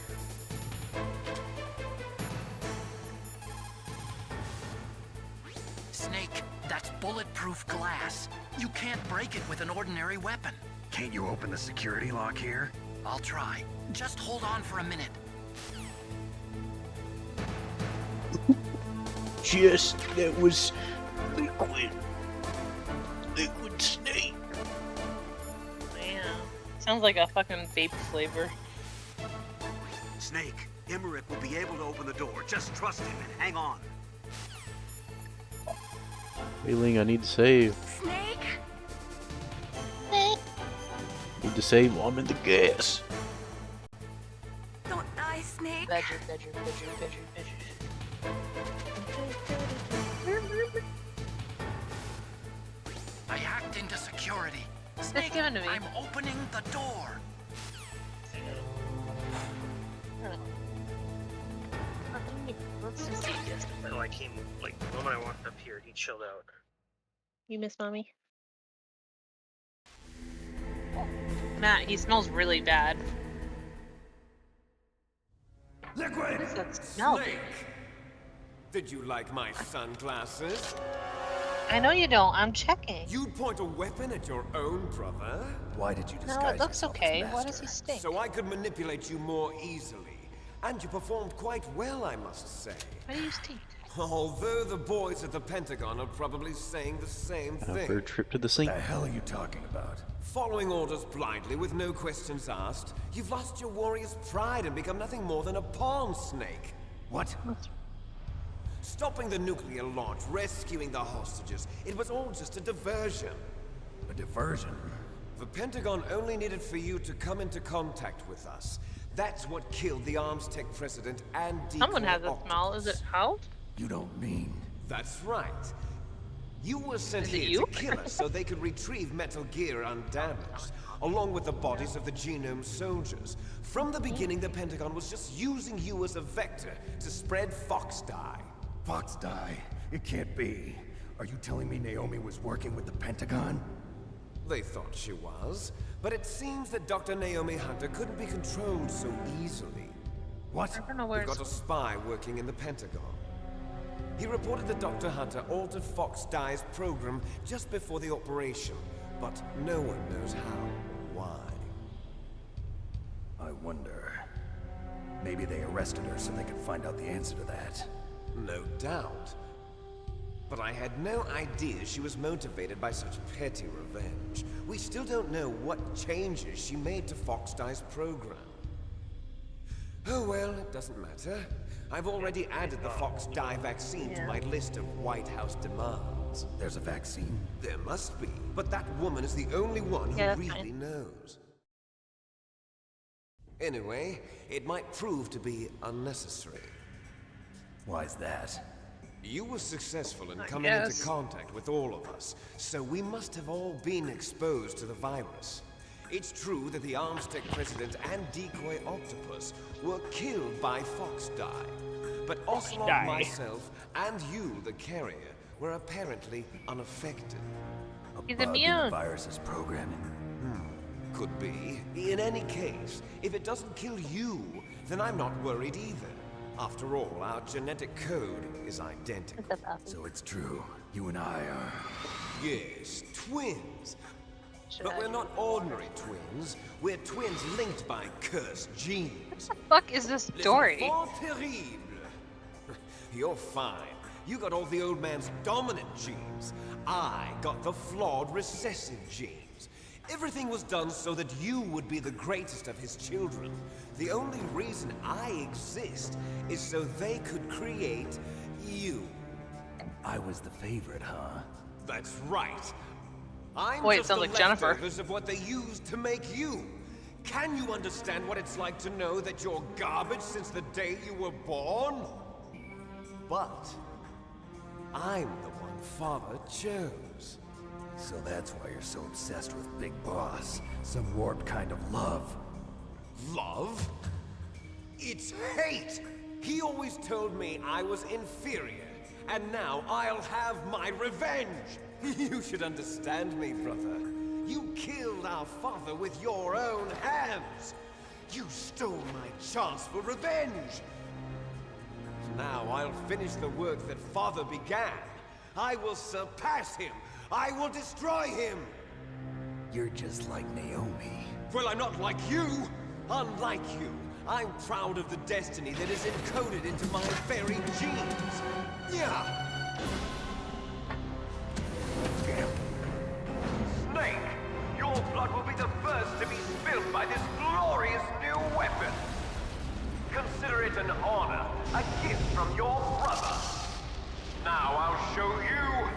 Snake, that's bulletproof glass. You can't break it with an ordinary weapon. Can't you open the security lock here? I'll try. Just hold on for a minute. Jess, that was liquid. Liquid Snake. Yeah. Sounds like a fucking vape flavor. Snake, Emmerich will be able to open the door. Just trust him and hang on. Wailing, I need to save. Snake? Need to save while I'm in the gas. Don't die, Snake. Badger, badger, badger, badger, badger. I hacked into security. Snake, given to me. I'm opening the door. Let's just see this. No, I came, like, when I walked up here, he chilled out. You miss mommy? Matt, he smells really bad. Liquid! What is that smell? Snake! Did you like my sunglasses? I know you don't. I'm checking. You'd point a weapon at your own brother? Why did you disguise No, it looks yourself as okay. Why Master? does he stink? So I could manipulate you more easily. And you performed quite well, I must say. Why do you stink? Although the boys at the Pentagon are probably saying the same Time thing. for a trip to the sink. What the hell are you talking about? Following orders blindly with no questions asked, you've lost your warrior's pride and become nothing more than a pawn, Snake. What? Stopping the nuclear launch, rescuing the hostages, it was all just a diversion. A diversion? The Pentagon only needed for you to come into contact with us. That's what killed the Arms Tech president and decoy Someone has a Octopus. smell. Is it Hal? You don't mean... That's right. You were sent Is it here you? to kill us so they could retrieve Metal Gear undamaged, along with the bodies of the Genome soldiers. From the beginning, the Pentagon was just using you as a vector to spread Fox dye. Fox dye? It can't be. Are you telling me Naomi was working with the Pentagon? They thought she was, but it seems that Dr. Naomi Hunter couldn't be controlled so easily. What? I don't know where We've got a spy working in the Pentagon. He reported that Dr. Hunter altered Fox Dye's program just before the operation, but no one knows how or why. I wonder... Maybe they arrested her so they could find out the answer to that. No doubt. But I had no idea she was motivated by such petty revenge. We still don't know what changes she made to Fox Dye's program. Oh well, it doesn't matter. I've already added the Fox Dye vaccine to my list of White House demands. There's a vaccine? There must be, but that woman is the only one who Yeah, that's really fine. knows. Anyway, it might prove to be unnecessary. Why's that? You were successful in I coming into guess. contact with all of us, so we must have all been exposed to the virus. It's true that the Arms Tech president and decoy Octopus were killed by Fox Dye, but Ocelot, Dye. myself, and you, the carrier, were apparently unaffected. He's Bug in the immune. virus's programming. Could be. In any case, if it doesn't kill you, then I'm not worried either. After all, our genetic code is identical. What's up, Alfie? So it's true. You and I are... Yes, twins. Should But I- we're not ordinary twins. We're twins linked by cursed genes. What the fuck is this story? Les enfants terribles. You're fine. You got all the old man's dominant genes. I got the flawed recessive genes. Everything was done so that you would be the greatest of his children. The only reason I exist is so they could create you. I was the favorite, huh? That's right. I'm Wait, it just sounds the like Jennifer. leftovers of what they used to make you. Can you understand what it's like to know that you're garbage since the day you were born? But I'm the one Father chose. So that's why you're so obsessed with Big Boss. Some warped kind of love. Love? It's hate! He always told me I was inferior, and now I'll have my revenge! You should understand me, brother. You killed our father with your own hands! You stole my chance for revenge! Now I'll finish the work that Father began. I will surpass him! I will destroy him! You're just like Naomi. Well, I'm not like you! Unlike you, I'm proud of the destiny that is encoded into my very genes! Yeah! Snake! Your blood will be the first to be spilled by this glorious new weapon! Consider it an honor, a gift from your brother! Now I'll show you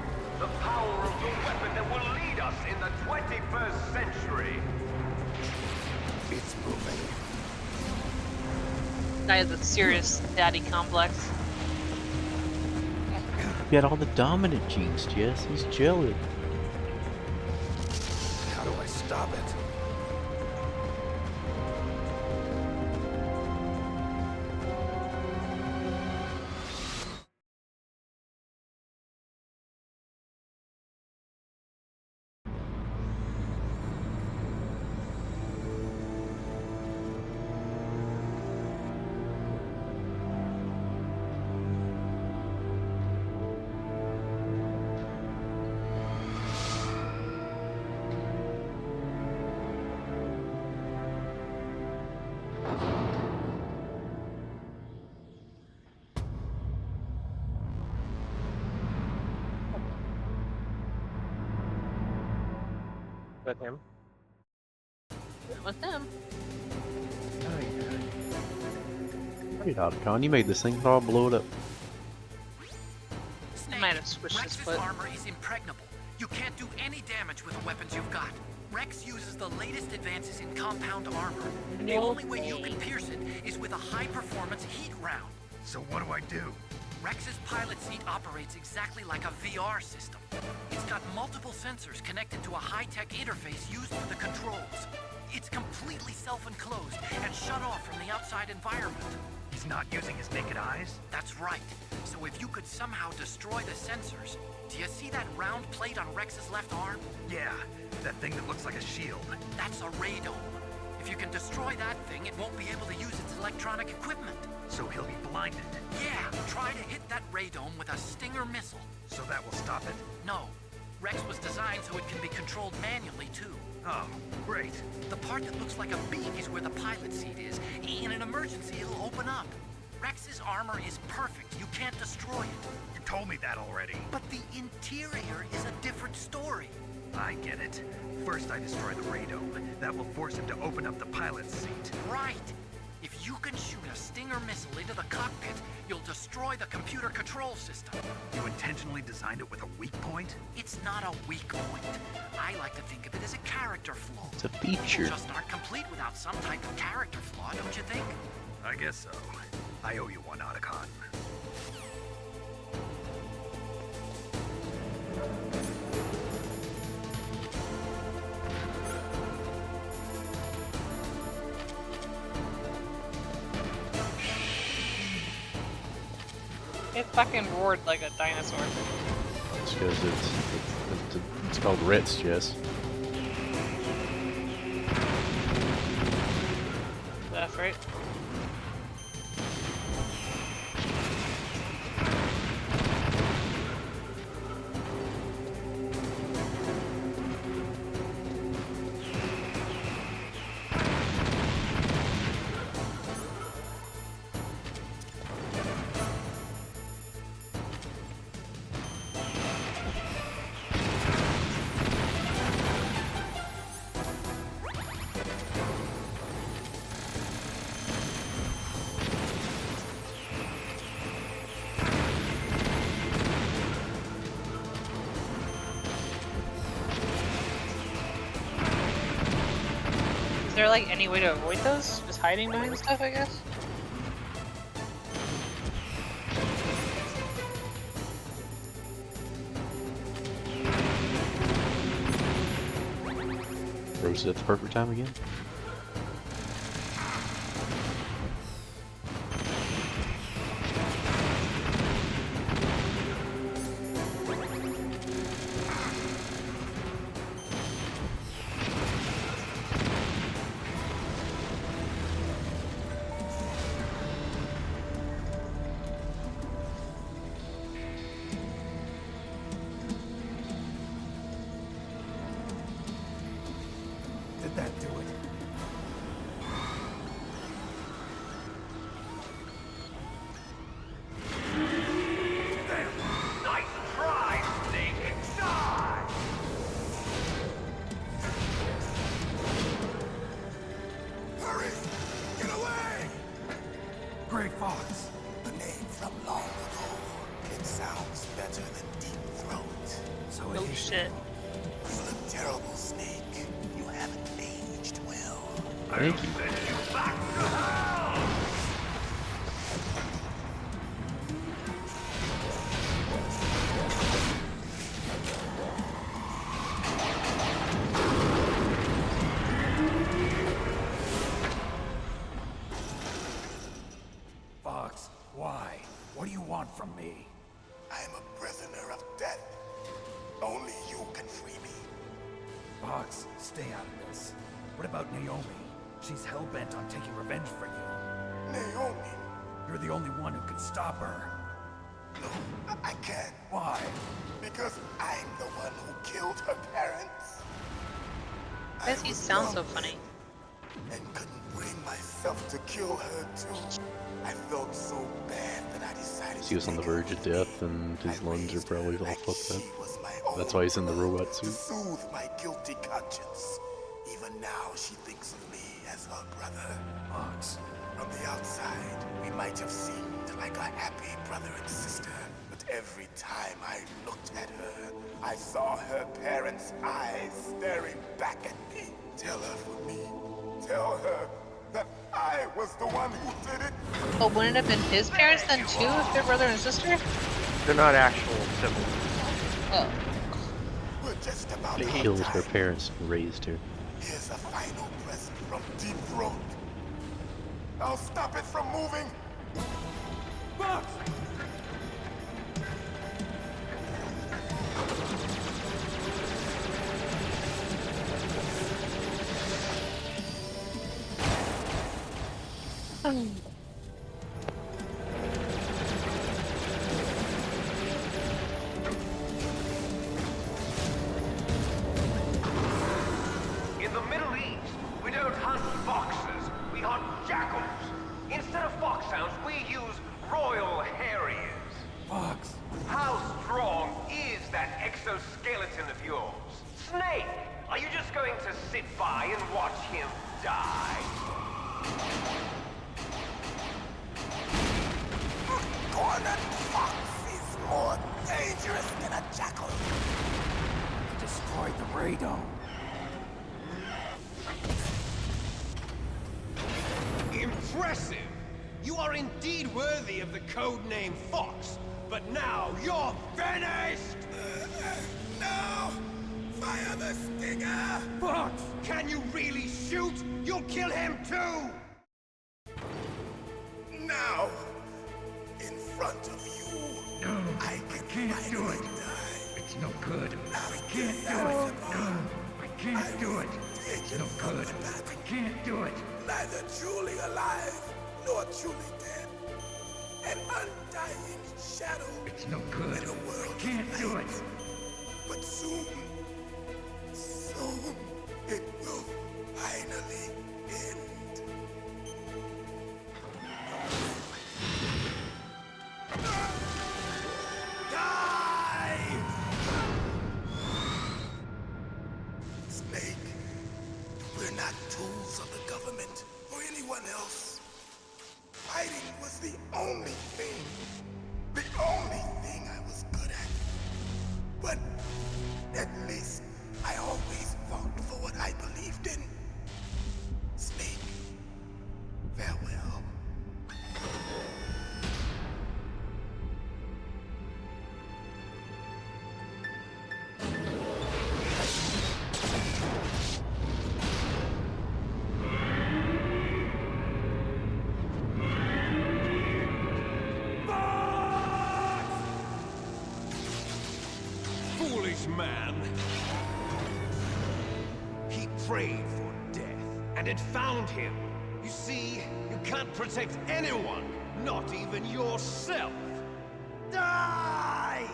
the power of the weapon that will lead us in the 21st century! It's moving. Guy has a serious daddy complex. He had all the dominant genes, Jess. He's jealous. How do I stop it? With him. With them. Great, Otacon. You made this thing, but I'll blow it up. He might have switched his Rex's foot. armor is impregnable. You can't do any damage with the weapons you've got. Rex uses the latest advances in compound armor. The only way you can pierce it is with a high-performance heat round. So what do I do? Rex's pilot seat operates exactly like a VR system. It's got multiple sensors connected to a high-tech interface used for the controls. It's completely self-enclosed and shut off from the outside environment. He's not using his naked eyes? That's right. So if you could somehow destroy the sensors, do you see that round plate on Rex's left arm? Yeah, that thing that looks like a shield. That's a radome. If you can destroy that thing, it won't be able to use its electronic equipment. So he'll be blinded. Yeah, try to hit that radome with a Stinger missile. So that will stop it? No. Rex was designed so it can be controlled manually, too. Oh, great. The part that looks like a beak is where the pilot seat is. In an emergency, it'll open up. Rex's armor is perfect. You can't destroy it. You told me that already. But the interior is a different story. I get it. First I destroy the radome. That will force him to open up the pilot's seat. Right. If you can shoot a Stinger missile into the cockpit, you'll destroy the computer control system. You intentionally designed it with a weak point? It's not a weak point. I like to think of it as a character flaw. It's a feature. Just aren't complete without some type of character flaw, don't you think? I guess so. I owe you one, Otacon. It fucking roared like a dinosaur. It's because it's called Ritz, Jess. That's right. Is there like any way to avoid those? Just hiding behind stuff, I guess? Rose at the perfect time again. Did that do it? Damn! Nice try, Snake! Die! Hurry! Get away! Grey Fox. A name from long ago. It sounds better than Deep Throat. So No shit. You look terrible, Snake. You haven't aged well. Thank you. Send you back to hell! Fox, why? What do you want from me? I am a prisoner of death. Only you can free me. Fox, stay out of this. What about Naomi? She's hell-bent on taking revenge for you. Naomi? You're the only one who can stop her. No, I can't. Why? Because I'm the one who killed her parents. Why does he sound so funny? And couldn't bring myself to kill her too. I felt so bad that I decided He was on the verge of death, and his lungs are probably all fucked up. That's why he's in the robot to suit. soothe my guilty conscience. Even now, she thinks of me as her brother. Fox. From the outside, we might have seemed like a happy brother and sister, but Every time I looked at her, I saw her parents' eyes staring back at me. Tell her for me. Tell her that I was the one who did it. But wouldn't it have been his parents then too, if they're brother and sister? They're not actual siblings. Oh. We're just about He out killed of her time. parents and raised her. Here's a final present from Deep Throat. I'll stop it from moving. Fox! In the Middle East, we don't hunt foxes, we hunt jackals. Instead of foxhounds, we use royal harriers. Fox! How strong is that exoskeleton of yours? Snake, are you just going to sit by and watch him die? Cornered fox is more dangerous than a jackal. Destroyed the radome. Impressive! You are indeed worthy of the codename Fox, but now you're finished! No! Fire the stinger! Fox! Can you really shoot? You'll kill him too! Now! In front of you! No, I can't do it. It's no good. I can't do it. No, I can't do it. It's no good. I can't do it. Neither truly alive, nor truly dead. An undying shadow. It's no good. In a world I can't of do light. it. But soon, it will finally end. Die! Snake, we're not tools of the government or anyone else. Fighting was the only thing I was good at. But at least I always fought for what I believed in. Snake, farewell. Foolish man! He prayed for death, and it found him. You see, you can't protect anyone, not even yourself. Die!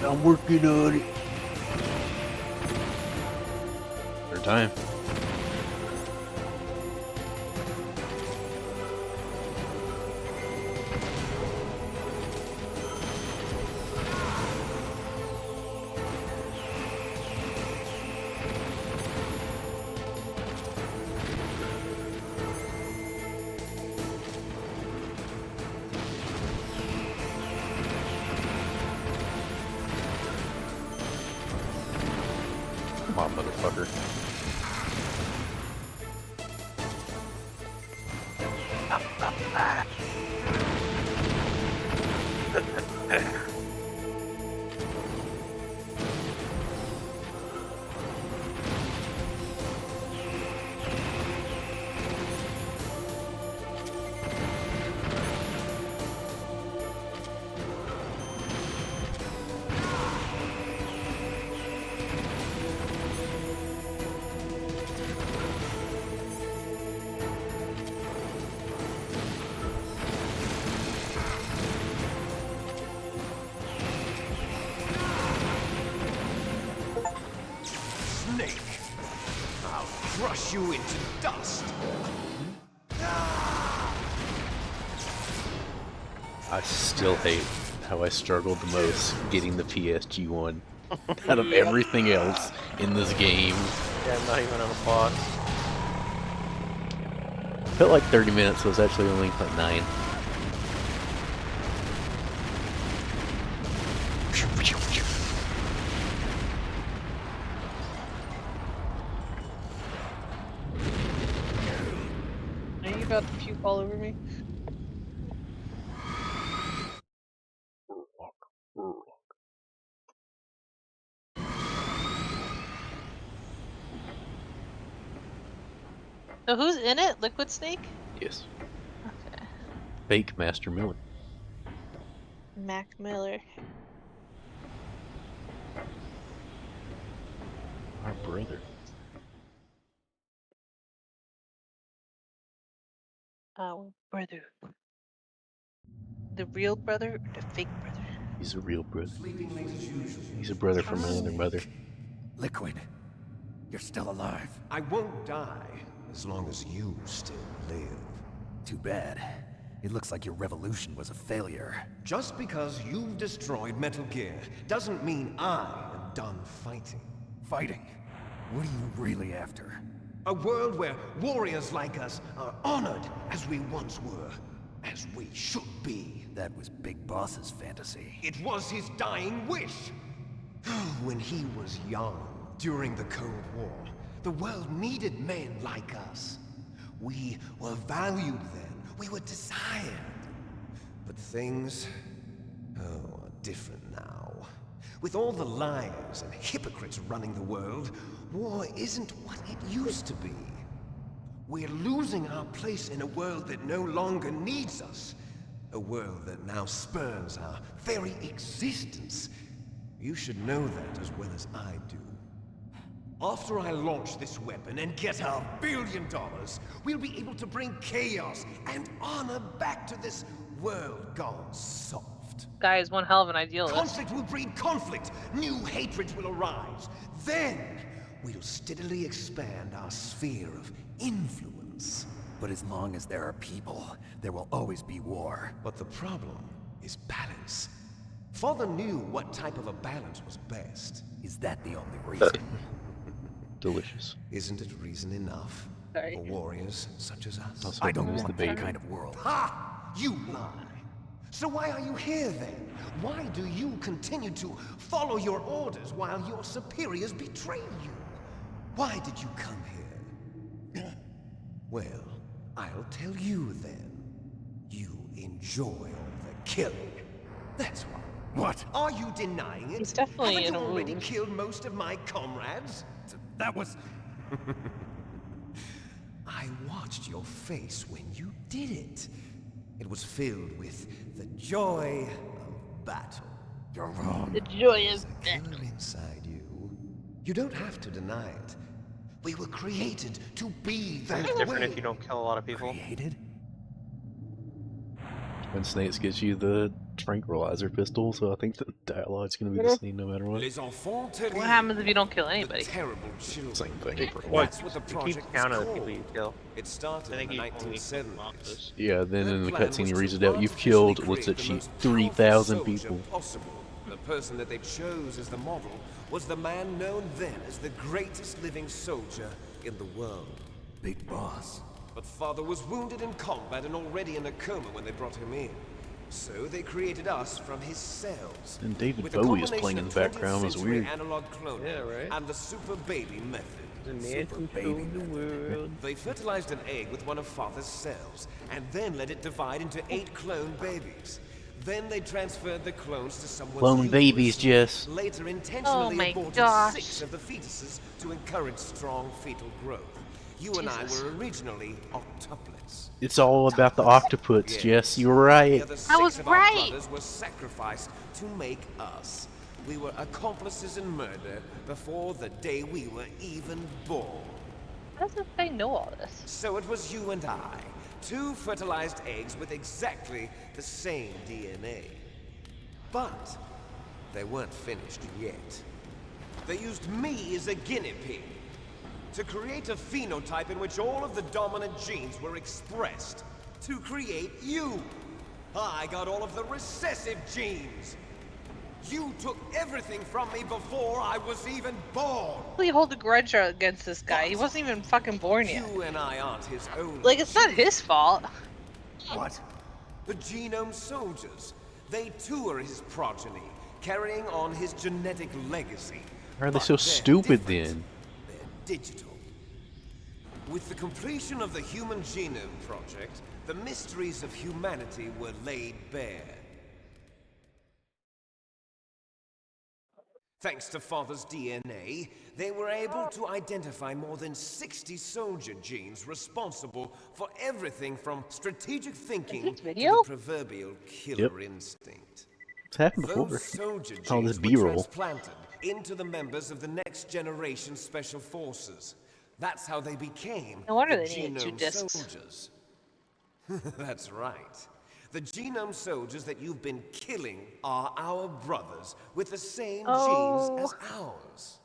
I'm working on it. Third time. Come on, motherfucker. you into dust. I still hate how I struggled the most getting the PSG-1 out of everything else in this game. Yeah, I'm not even on a boss. Felt like 30 minutes, so it was actually only like 9. Are you about to puke all over me? So who's in it? Liquid Snake? Yes. Okay. Fake Master Miller. Mac Miller. Our brother. Our brother. The real brother or the fake brother? He's a real brother. He's a brother from another mother. Liquid, you're still alive. I won't die as long as you still live. Too bad. It looks like your revolution was a failure. Just because you've destroyed Metal Gear doesn't mean I am done fighting. Fighting? What are you really after? A world where warriors like us are honored as we once were, as we should be. That was Big Boss's fantasy. It was his dying wish. When he was young, during the Cold War, the world needed men like us. We were valued then. We were desired. But things, are different now. With all the liars and hypocrites running the world, war isn't what it used to be. We're losing our place in a world that no longer needs us. A world that now spurns our very existence. You should know that as well as I do. After I launch this weapon and get our $1 billion, we'll be able to bring chaos and honor back to this world gone soft. Guy is one hell of an idealist. Conflict will breed conflict. New hatreds will arise. Then, we'll steadily expand our sphere of influence. But as long as there are people, there will always be war. But the problem is balance. Father knew what type of a balance was best. Is that the only reason? Delicious. Isn't it reason enough for warriors such as us? I don't want that kind of world. Ha! You lie! So why are you here then? Why do you continue to follow your orders while your superiors betray you? Why did you come here? Well, I'll tell you then. You enjoy all the killing. That's why. What? Are you denying it? He's definitely Haven't in you a already mood. killed most of my comrades? That was... I watched your face when you did it. It was filled with the joy of battle. You're wrong. The joy of There's a killer inside you. You don't have to deny it. We were created to be that It's different way. if you don't kill a lot of people. Created? When Snakes gives you the tranquilizer pistol, so I think the dialogue's gonna be the same no matter what. What happens if you don't kill anybody? Terrible children. Same thing. That's what the You keep project count of was the people you called. kill. It started I in think the you only 1970s. Yeah, then in the Their plan cutscene he was reads to it out. You've artificially killed, what's create it, the she most 3,000 powerful soldier people. possible. The person that they chose as the model was the man known then as the greatest living soldier in the world. Big Boss. But Father was wounded in combat and already in a coma when they brought him in. So they created us from his cells. And David with a Bowie is combination playing in of the background. It was 20th century weird. analog cloning Yeah, right. and the super baby method. The man who baby showed the world. They fertilized an egg with one of Father's cells, and then let it divide into 8 clone babies. Then they transferred the clones to someone's Clone uterus. babies, Jess. Later intentionally my aborted gosh. 6 of the fetuses to encourage strong fetal growth. You and I Jesus. were originally octuplets. It's all about the octoputs, Jess. You were right. The other 6 I was of our right. brothers were sacrificed to make us. We were accomplices in murder before the day we were even born. How does this guy know all this? So it was you and I, 2 fertilized eggs with exactly the same DNA. But they weren't finished yet. They used me as a guinea pig. to create a phenotype in which all of the dominant genes were expressed. To create you. I got all of the recessive genes. You took everything from me before I was even born. You hold a grudge against this guy. He wasn't even fucking born yet. You and I aren't his own. Like, it's not his fault. What? The Genome Soldiers. They too are his progeny, carrying on his genetic legacy. Why are they so stupid then? They're digital. With the completion of the Human Genome Project, the mysteries of humanity were laid bare. Thanks to Father's DNA, they were able to identify more than 60 soldier genes responsible for everything from strategic thinking to the proverbial killer instinct. It's happened before. Those soldier Oh, this genes were B-roll. transplanted into the members of the next generation special forces. That's how they became No wonder the they needed 2 Genome discs. Soldiers. That's right. The Genome Soldiers that you've been killing are our brothers with the same genes as ours.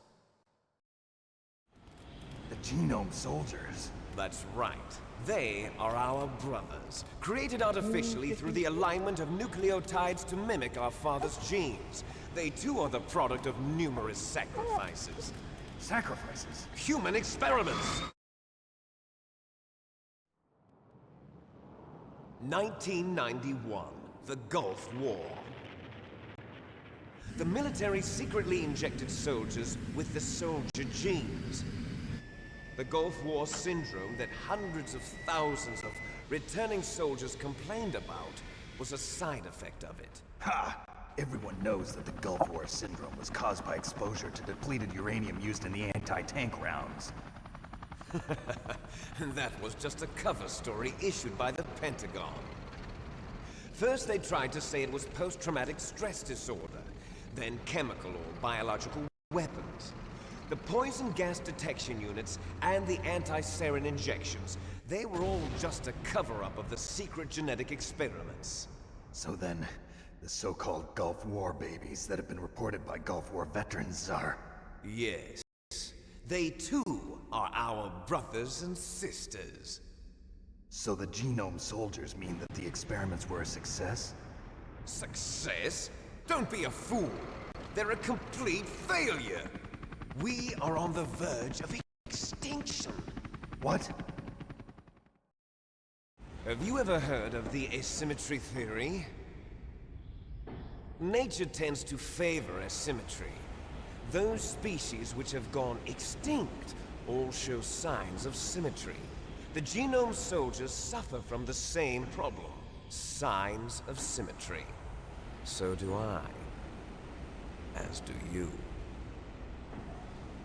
The Genome Soldiers? That's right. They are our brothers, created artificially through the alignment of nucleotides to mimic our father's genes. They too are the product of numerous sacrifices. Sacrifices? Human experiments! 1991, the Gulf War. The military secretly injected soldiers with the soldier genes. The Gulf War syndrome that hundreds of thousands of returning soldiers complained about was a side effect of it. Ha! Everyone knows that the Gulf War syndrome was caused by exposure to depleted uranium used in the anti-tank rounds. That was just a cover story issued by the Pentagon. First they tried to say it was post-traumatic stress disorder, then chemical or biological weapons. The poison gas detection units and the anti-sarin injections, they were all just a cover-up of the secret genetic experiments. So then, the so-called Gulf War babies that have been reported by Gulf War veterans are... Yes. They too are our brothers and sisters. So the Genome Soldiers mean that the experiments were a success? Success? Don't be a fool. They're a complete failure. We are on the verge of extinction. What? Have you ever heard of the asymmetry theory? Nature tends to favor asymmetry. Those species which have gone extinct all show signs of symmetry. The Genome Soldiers suffer from the same problem. Signs of symmetry. So do I. As do you.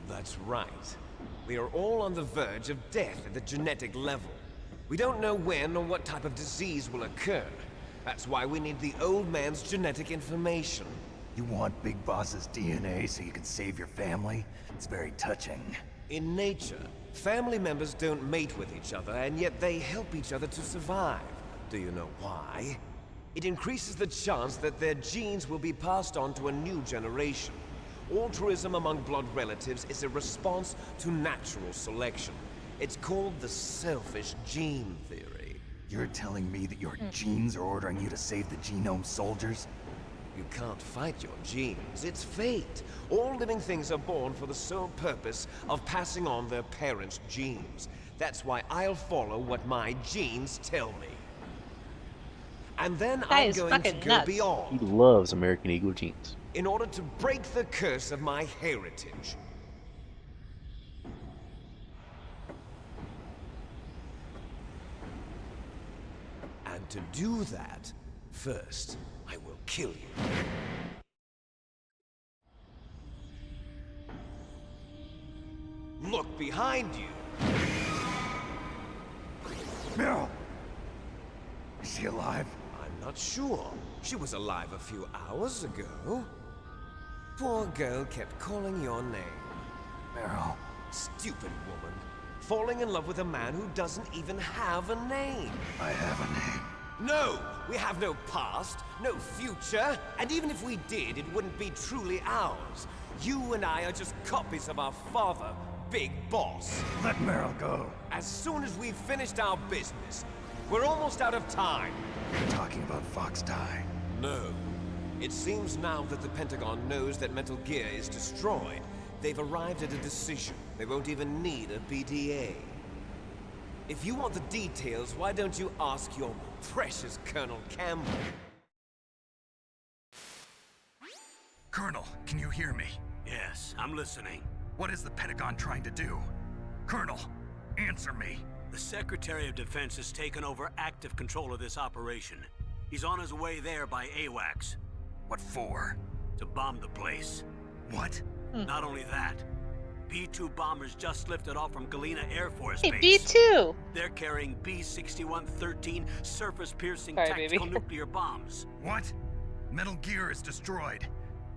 That's right. We are all on the verge of death at the genetic level. We don't know when or what type of disease will occur. That's why we need the old man's genetic information. You want Big Boss's DNA so you can save your family? It's very touching. In nature, family members don't mate with each other, and yet they help each other to survive. Do you know why? It increases the chance that their genes will be passed on to a new generation. Altruism among blood relatives is a response to natural selection. It's called the selfish gene theory. You're telling me that your genes are ordering you to save the Genome Soldiers? You can't fight your genes. It's fate. All living things are born for the sole purpose of passing on their parents' genes. That's why I'll follow what my genes tell me. And then I'm going to go beyond. He loves American Eagle genes. In order to break the curse of my heritage. And to do that, first, I will kill you. Look behind you! Meryl! Is she alive? I'm not sure. She was alive a few hours ago. Poor girl kept calling your name. Meryl. Stupid woman. Falling in love with a man who doesn't even have a name. I have a name. No! We have no past, no future, and even if we did, it wouldn't be truly ours. You and I are just copies of our father, big boss. Let Meryl go. As soon as we've finished our business, we're almost out of time. You're talking about FOXHOUND. No. It seems now that the Pentagon knows that Metal Gear is destroyed. They've arrived at a decision. They won't even need a BDA. If you want the details, why don't you ask your precious Colonel Campbell? Colonel, can you hear me? Yes, I'm listening. What is the Pentagon trying to do? Colonel, answer me. The Secretary of Defense has taken over active control of this operation. He's on his way there by AWACS. What for? To bomb the place. What? Not only that, B-2 bombers just lifted off from Galena Air Force Hey, Base. B2! They're carrying B-6113 surface-piercing Sorry, tactical baby. nuclear bombs. What? Metal Gear is destroyed.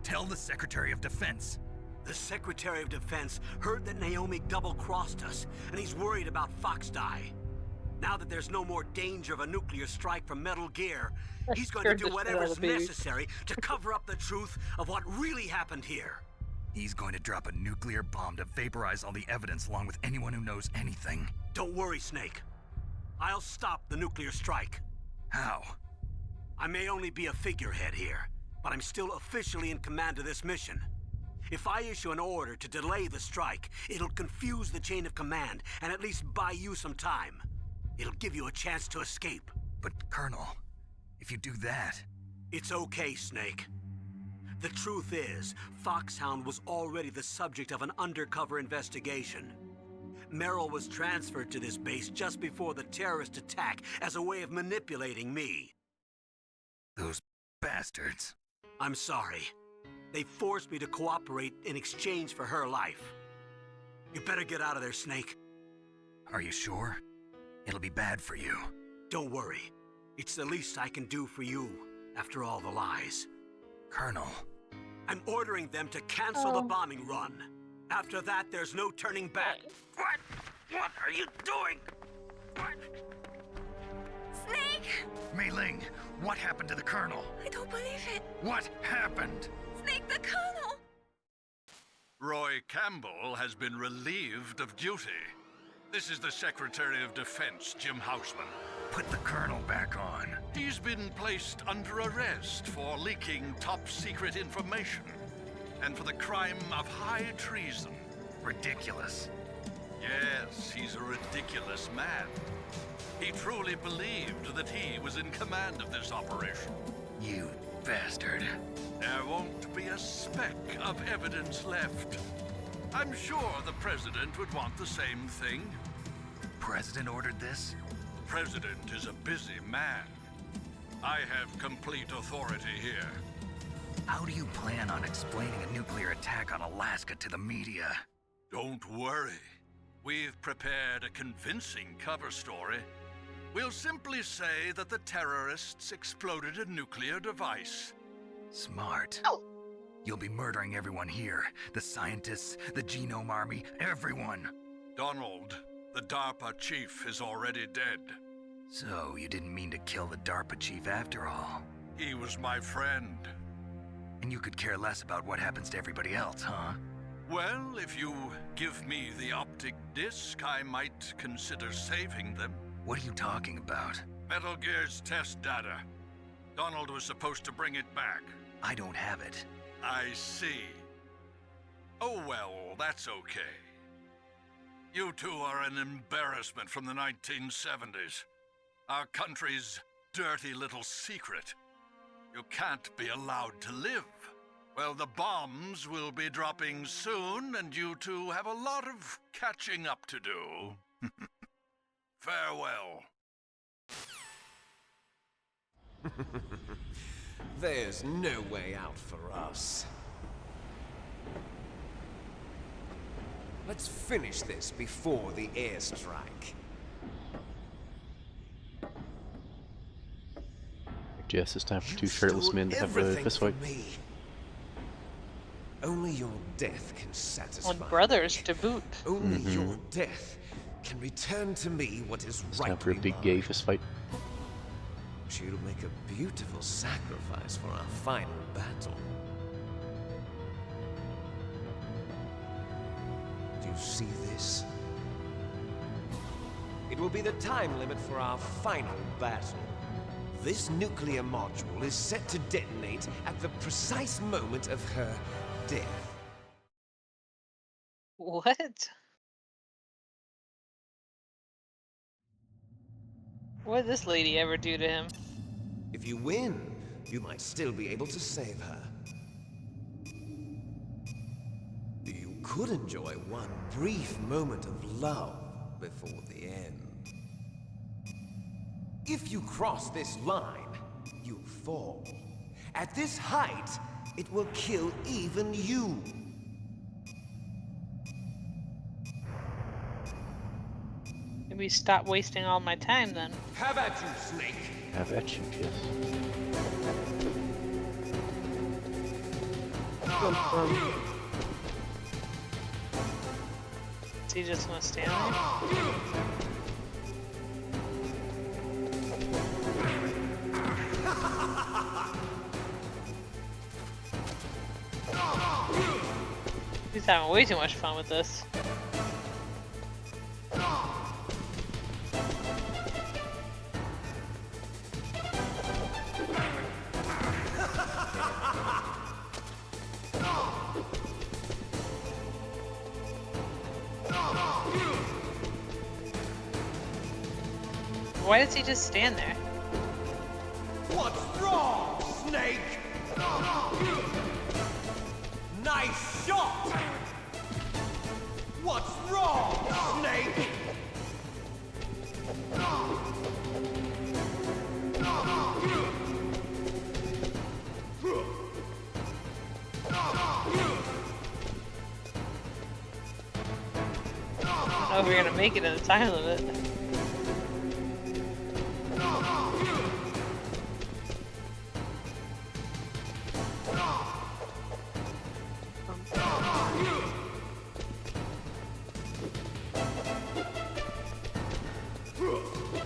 Tell the Secretary of Defense. The Secretary of Defense heard that Naomi double-crossed us, and he's worried about FOXHOUND. Now that there's no more danger of a nuclear strike from Metal Gear, he's going to do whatever's necessary to cover up the truth of what really happened here. He's going to drop a nuclear bomb to vaporize all the evidence along with anyone who knows anything. Don't worry, Snake. I'll stop the nuclear strike. How? I may only be a figurehead here, but I'm still officially in command of this mission. If I issue an order to delay the strike, it'll confuse the chain of command and at least buy you some time. It'll give you a chance to escape. But, Colonel, if you do that... It's okay, Snake. The truth is, FOXHOUND was already the subject of an undercover investigation. Meryl was transferred to this base just before the terrorist attack as a way of manipulating me. Those bastards. I'm sorry. They forced me to cooperate in exchange for her life. You better get out of there, Snake. Are you sure? It'll be bad for you. Don't worry. It's the least I can do for you, after all the lies. Colonel. I'm ordering them to cancel the bombing run. After that, there's no turning back. What? What are you doing? What? Snake! Mei Ling, what happened to the Colonel? I don't believe it. What happened? Snake, the Colonel! Roy Campbell has been relieved of duty. This is the Secretary of Defense, Jim Houseman. Put the Colonel back on. He's been placed under arrest for leaking top-secret information and for the crime of high treason. Ridiculous. Yes, he's a ridiculous man. He truly believed that he was in command of this operation. You bastard. There won't be a speck of evidence left. I'm sure the President would want the same thing. President ordered this? The President is a busy man. I have complete authority here. How do you plan on explaining a nuclear attack on Alaska to the media? Don't worry. We've prepared a convincing cover story. We'll simply say that the terrorists exploded a nuclear device. Smart. You'll be murdering everyone here. The scientists, the Genome Army, everyone. Donald, the DARPA chief, is already dead. So, you didn't mean to kill the DARPA chief after all? He was my friend. And you could care less about what happens to everybody else, huh? Well, if you give me the optic disc, I might consider saving them. What are you talking about? Metal Gear's test data. Donald was supposed to bring it back. I don't have it. I see. Oh well, that's okay. You two are an embarrassment from the 1970s. Our country's dirty little secret. You can't be allowed to live. Well, the bombs will be dropping soon, and you two have a lot of catching up to do. Farewell. There's no way out for us. Let's finish this before the airstrike. Jess, it's time for two shirtless men to have a fist fight. Only your death can satisfy. On brothers to boot. Only your death can return to me what is It's rightly time for a big gay fist fight. She'll make a beautiful sacrifice for our final battle. Do you see this? It will be the time limit for our final battle. This nuclear module is set to detonate at the precise moment of her death. What? What did this lady ever do to him? If you win, you might still be able to save her. You could enjoy one brief moment of love before the end. If you cross this line, you fall. At this height, it will kill even you. Maybe stop wasting all my time then. Have at you, Snake! Have at you, kiss. Is he just gonna stand there? He's having way too much fun with this. Why does he just stand there? What's wrong, Snake? Nice shot! What's wrong, Snake? I don't know if we're gonna make it in the time limit.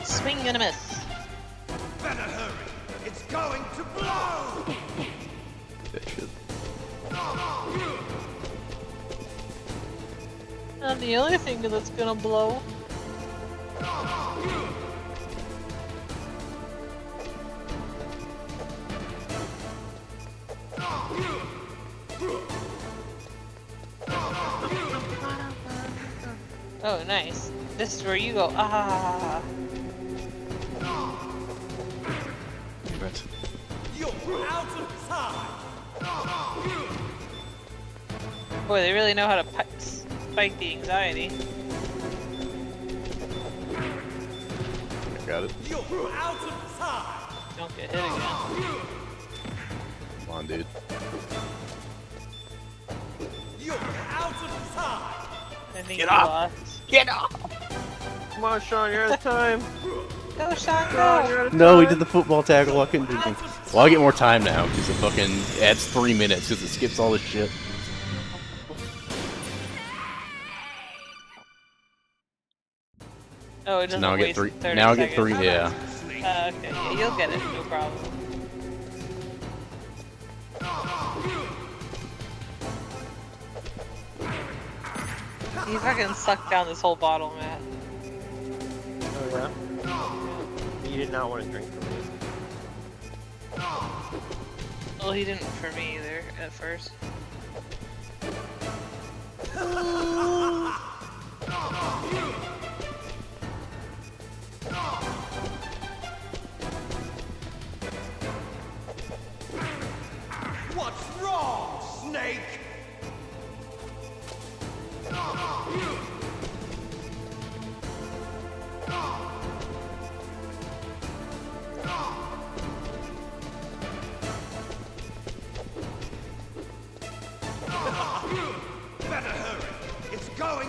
Swing and a miss. Better hurry! It's going to blow! That shit. Not the only thing that's gonna blow. Oh, nice. This is where you go. Ah. Congrats. You're out of time! Boy, they really know how to spike the anxiety. I got it. You're out of time! Don't get hit again. Come on, dude. You're out of time! I think Get you off! lost. Get off! Come on, Sean, you're out of time. Go, Sean, go! No, he did the football tackle. I couldn't do anything. Well, I get more time now because it fucking adds 3 minutes because it skips all this shit. Oh, it So doesn't now I get waste 3. 30 Now I get seconds. 3. Yeah. Okay, yeah, you'll get it, no problem. He fucking sucked down this whole bottle, Matt. Oh yeah? You did not want to drink from me. Well, he didn't for me either, at first. What's wrong, Snake? Better hurry. It's going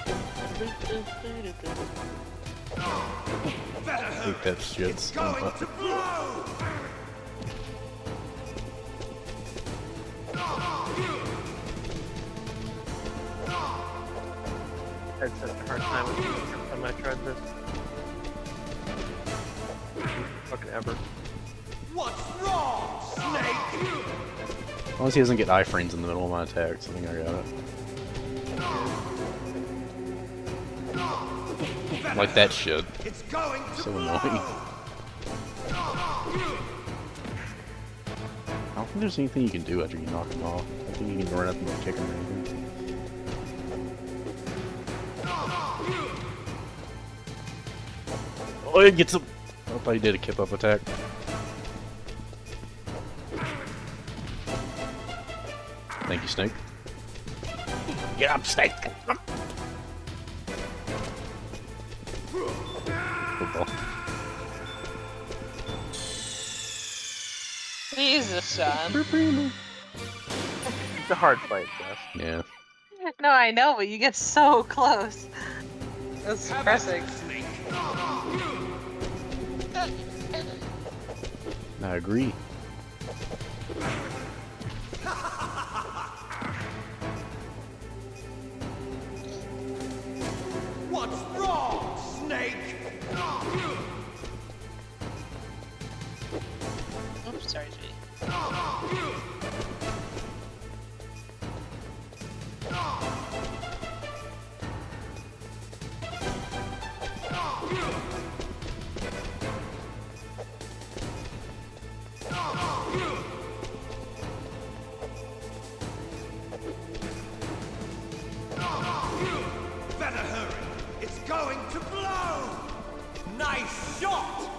I think that's just. Had such a hard time with the first time I tried this. Fucking ever. What's wrong, Snake? As long as he doesn't get iframes in the middle of my attacks, I think I got it. Like that shit. It's going to So annoying. I don't think there's anything you can do after you knock him off. I think you can run up and kick him or anything. Oh, it gets him! I thought he did a kip up attack. Thank you, Snake. Get up, Snake! Football. Jesus, John. It's a hard fight, Jess. Yeah. No, I know, but you get so close. That's depressing. I agree. What's wrong, Snake? Oops, sorry, G. Better hurry. It's going to blow. Nice shot.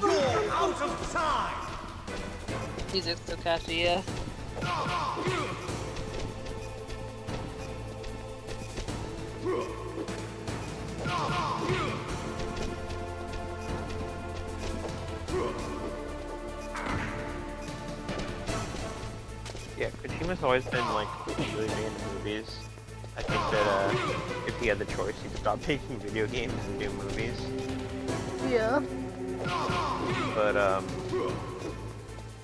You're out of time. Music's so catchy, yeah. Yeah, Kojima's always been like really big into movies. I think that if he had the choice, he'd stop making video games and do movies. Yeah. But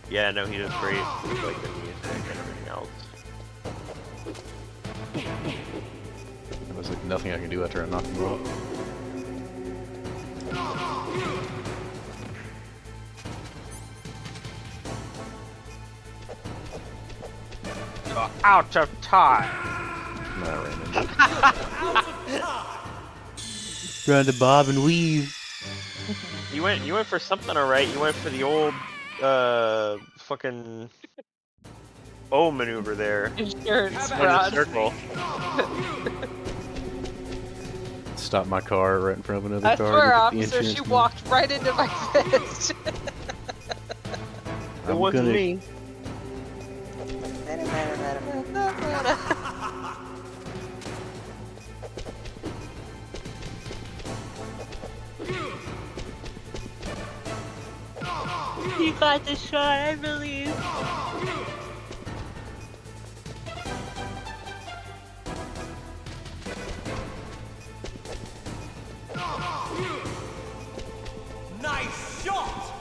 yeah, no, he does great with like the music and everything else. There was like nothing I can do after I knocked him off. Out of time. I ran into it. Trying to bob and weave. You went for something alright. You went for the old fucking O maneuver there. Sure, Went in a circle. Stop my car right in front of another I car. swear, to get the officer, insurance she money. walked right into my fist. It wasn't me. You got the shot, I believe. Nice shot.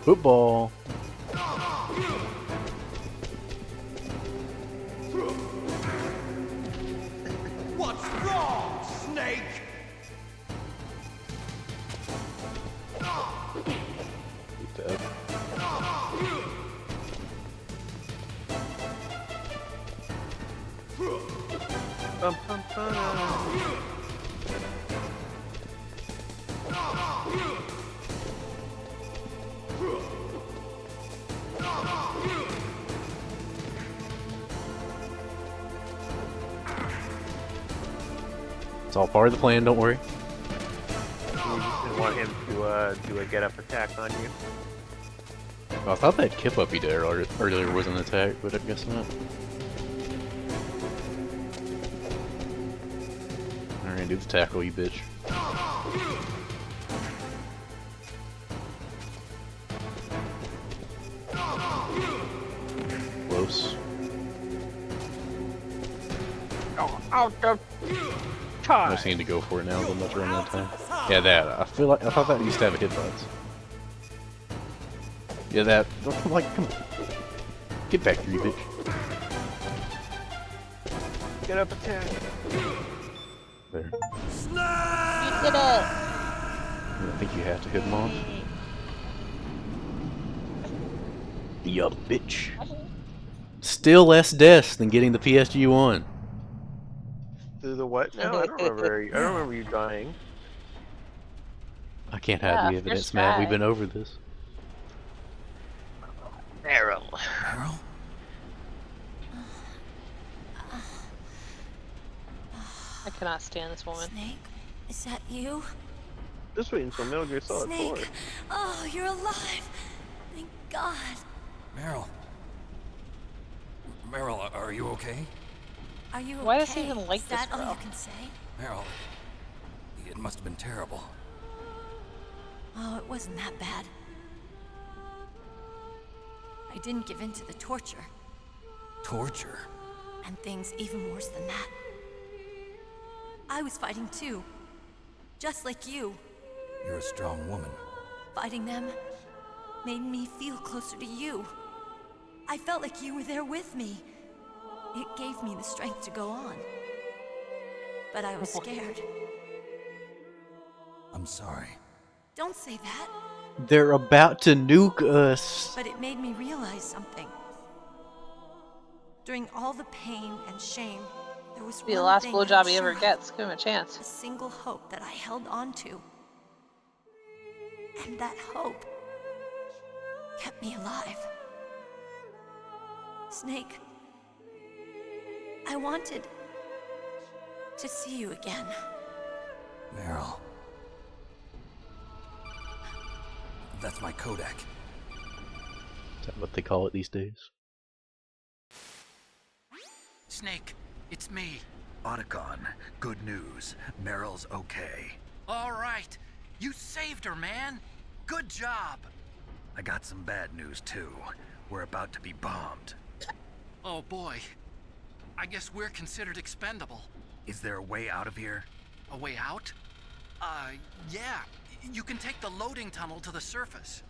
Football. Bum, bum, bum. It's all part of the plan, don't worry. You just didn't want him to do a get-up attack on you. Well, I thought that kip up he did earlier was an attack, but I guess not. Alright, do the tackle, you bitch. Close. Oh, out the I just need to go for it now, but much around that time. Yeah, that. I thought that used to have a hitbox. Yeah, that. I'm like, come on. Get back here, you bitch. Get up attack. There. You did it! I think you have to hit him off. Ya bitch. Still less deaths than getting the PSG-1. Through the what now? I don't remember you dying. I can't hide the evidence, Matt. We've been over this. Meryl. Meryl? I cannot stand this woman. Snake, is that you? Just wait until Metal Gear Solid 4. Snake, oh, you're alive! Thank God. Meryl. Meryl, are you okay? Are you okay? Why does he even like is this that all girl? you can say? Meryl, it must have been terrible. Oh, it wasn't that bad. I didn't give in to the torture. Torture? And things even worse than that. I was fighting too. Just like you. You're a strong woman. Fighting them made me feel closer to you. I felt like you were there with me. It gave me the strength to go on. But I was scared. I'm sorry. Don't say that. They're about to nuke us. But it made me realize something. During all the pain and shame, there was Be the one last thing blowjob I'm he ever sure gets. Give him a chance. of. A single hope that I held on to. And that hope kept me alive. Snake, I wanted to see you again. Meryl. That's my Kodak. Is that what they call it these days? Snake, it's me. Otacon, good news. Meryl's okay. All right. You saved her, man. Good job. I got some bad news, too. We're about to be bombed. Oh, boy. I guess we're considered expendable. Is there a way out of here? A way out? Yeah. You can take the loading tunnel to the surface.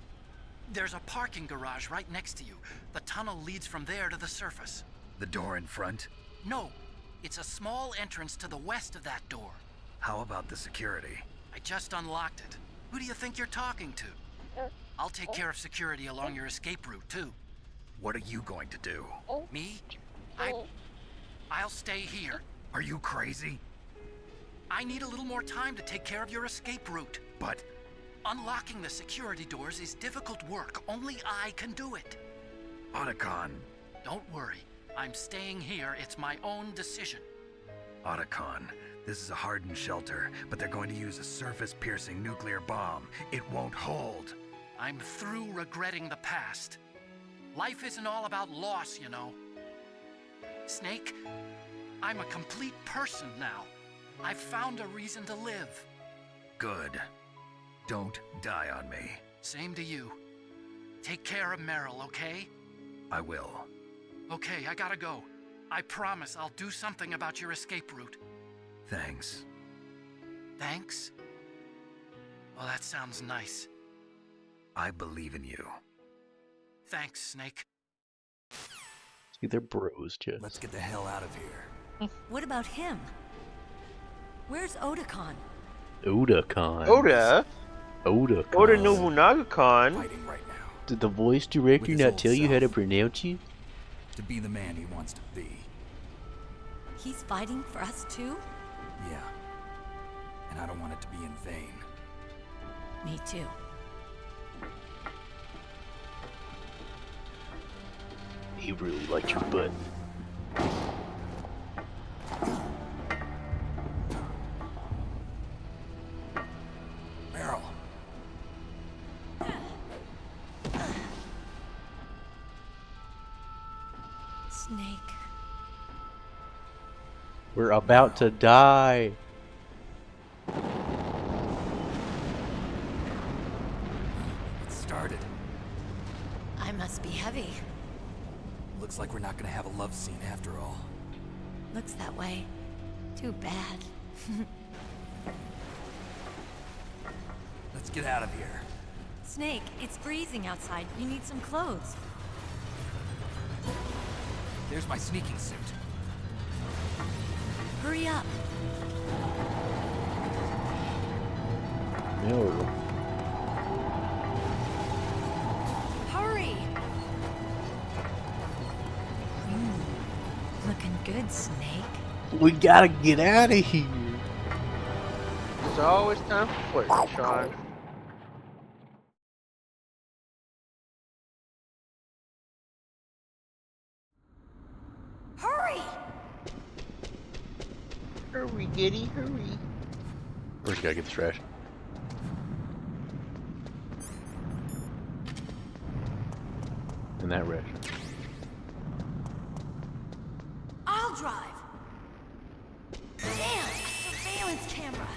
There's a parking garage right next to you. The tunnel leads from there to the surface. The door in front? No. It's a small entrance to the west of that door. How about the security? I just unlocked it. Who do you think you're talking to? I'll take care of security along your escape route, too. What are you going to do? Me? I'll stay here. Are you crazy? I need a little more time to take care of your escape route. But unlocking the security doors is difficult work. Only I can do it. Otacon. Don't worry. I'm staying here. It's my own decision. Otacon, this is a hardened shelter, but they're going to use a surface-piercing nuclear bomb. It won't hold. I'm through regretting the past. Life isn't all about loss, you know. Snake, I'm a complete person now. I've found a reason to live. Good. Don't die on me. Same to you. Take care of Meryl, okay? I will. Okay, I gotta go. I promise I'll do something about your escape route. Thanks. Thanks? Well, that sounds nice. I believe in you. Thanks, Snake. See, they're bros, just. Let's get the hell out of here. What about him? Where's Otacon? Otacon. Oda? Otacon. Oda Nobunaga-con. Fighting right now. Did the voice director With his not old tell you how to self. pronounce it? To be the man he wants to be. He's fighting for us too? Yeah. And I don't want it to be in vain. Me too. He really liked your butt. Meryl. Snake. We're about to die. It started. I must be heavy. Looks like we're not gonna have a love scene after all. Looks that way. Too bad. Let's get out of here. Snake, it's freezing outside. You need some clothes. There's my sneaking suit. Hurry up. No. Hurry. Looking good, Snake. We gotta get out of here. There's always time for flirting, Sean. Hurry! Hurry, Giddy, hurry. Where's gotta get the trash? In that wreck. I'll drive. Damn, a surveillance camera.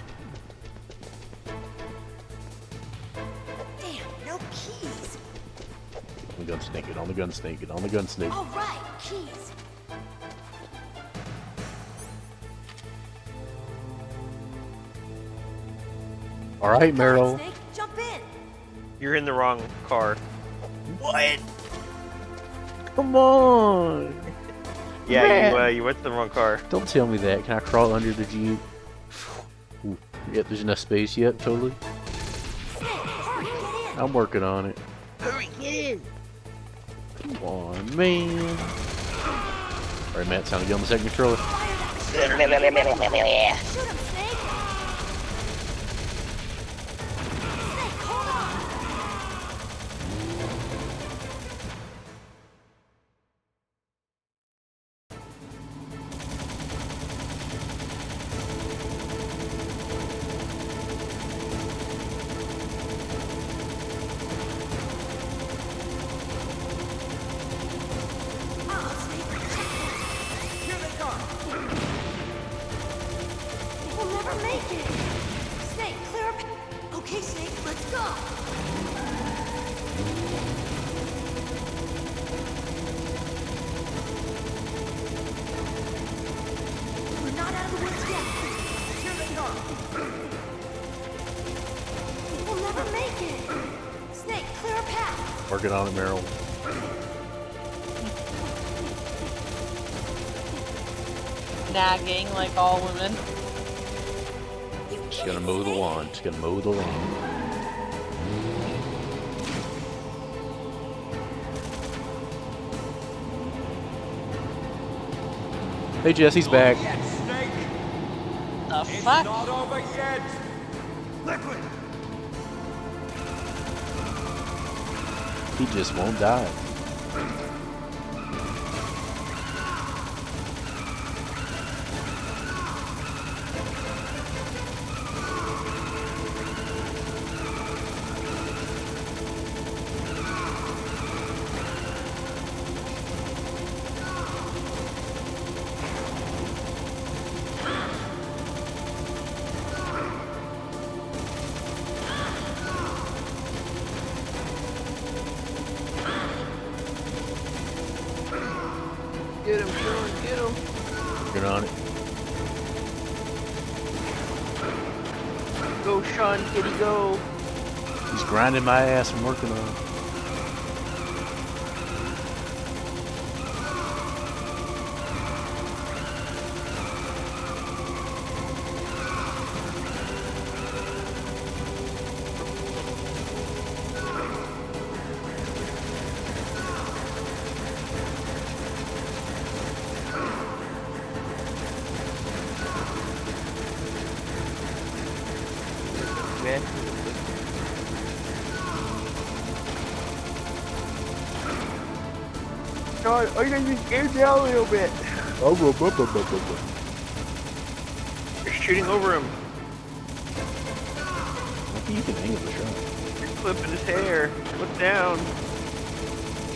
Damn, no keys. On the gun snake, get on the gun snake, get on the gun snake. All right, keys. Alright, Meryl. Snake, jump in. You're in the wrong car. What? Come on! Yeah, Man. you went to the wrong car. Don't tell me that. Can I crawl under the Jeep? Ooh. Yep, there's enough space yet, totally. I'm working on it. Hurry, get in! Come on, man. Alright, Matt, time to get on the second controller. Shoot him, Snake. Snake, hold on. Here they come! We'll never make it. Snake, clear up. Okay, Snake, let's go. We're not out of the woods yet. Here they come! We'll never make it. Snake, clear a path. Working on it, Meryl. Nagging like all women. Just gonna mow the lawn. Just gonna mow the lawn. Hey, Jesse's back. The fuck? Not over yet! Liquid! He just won't die. Get him, Sean, get him. Working on it. Go, Sean, Giddy, go. He's grinding my ass and working on it. man. God, I gotta just get down a little bit. You're shooting over him. I think you can angle the shot. You're clipping his hair. Look down.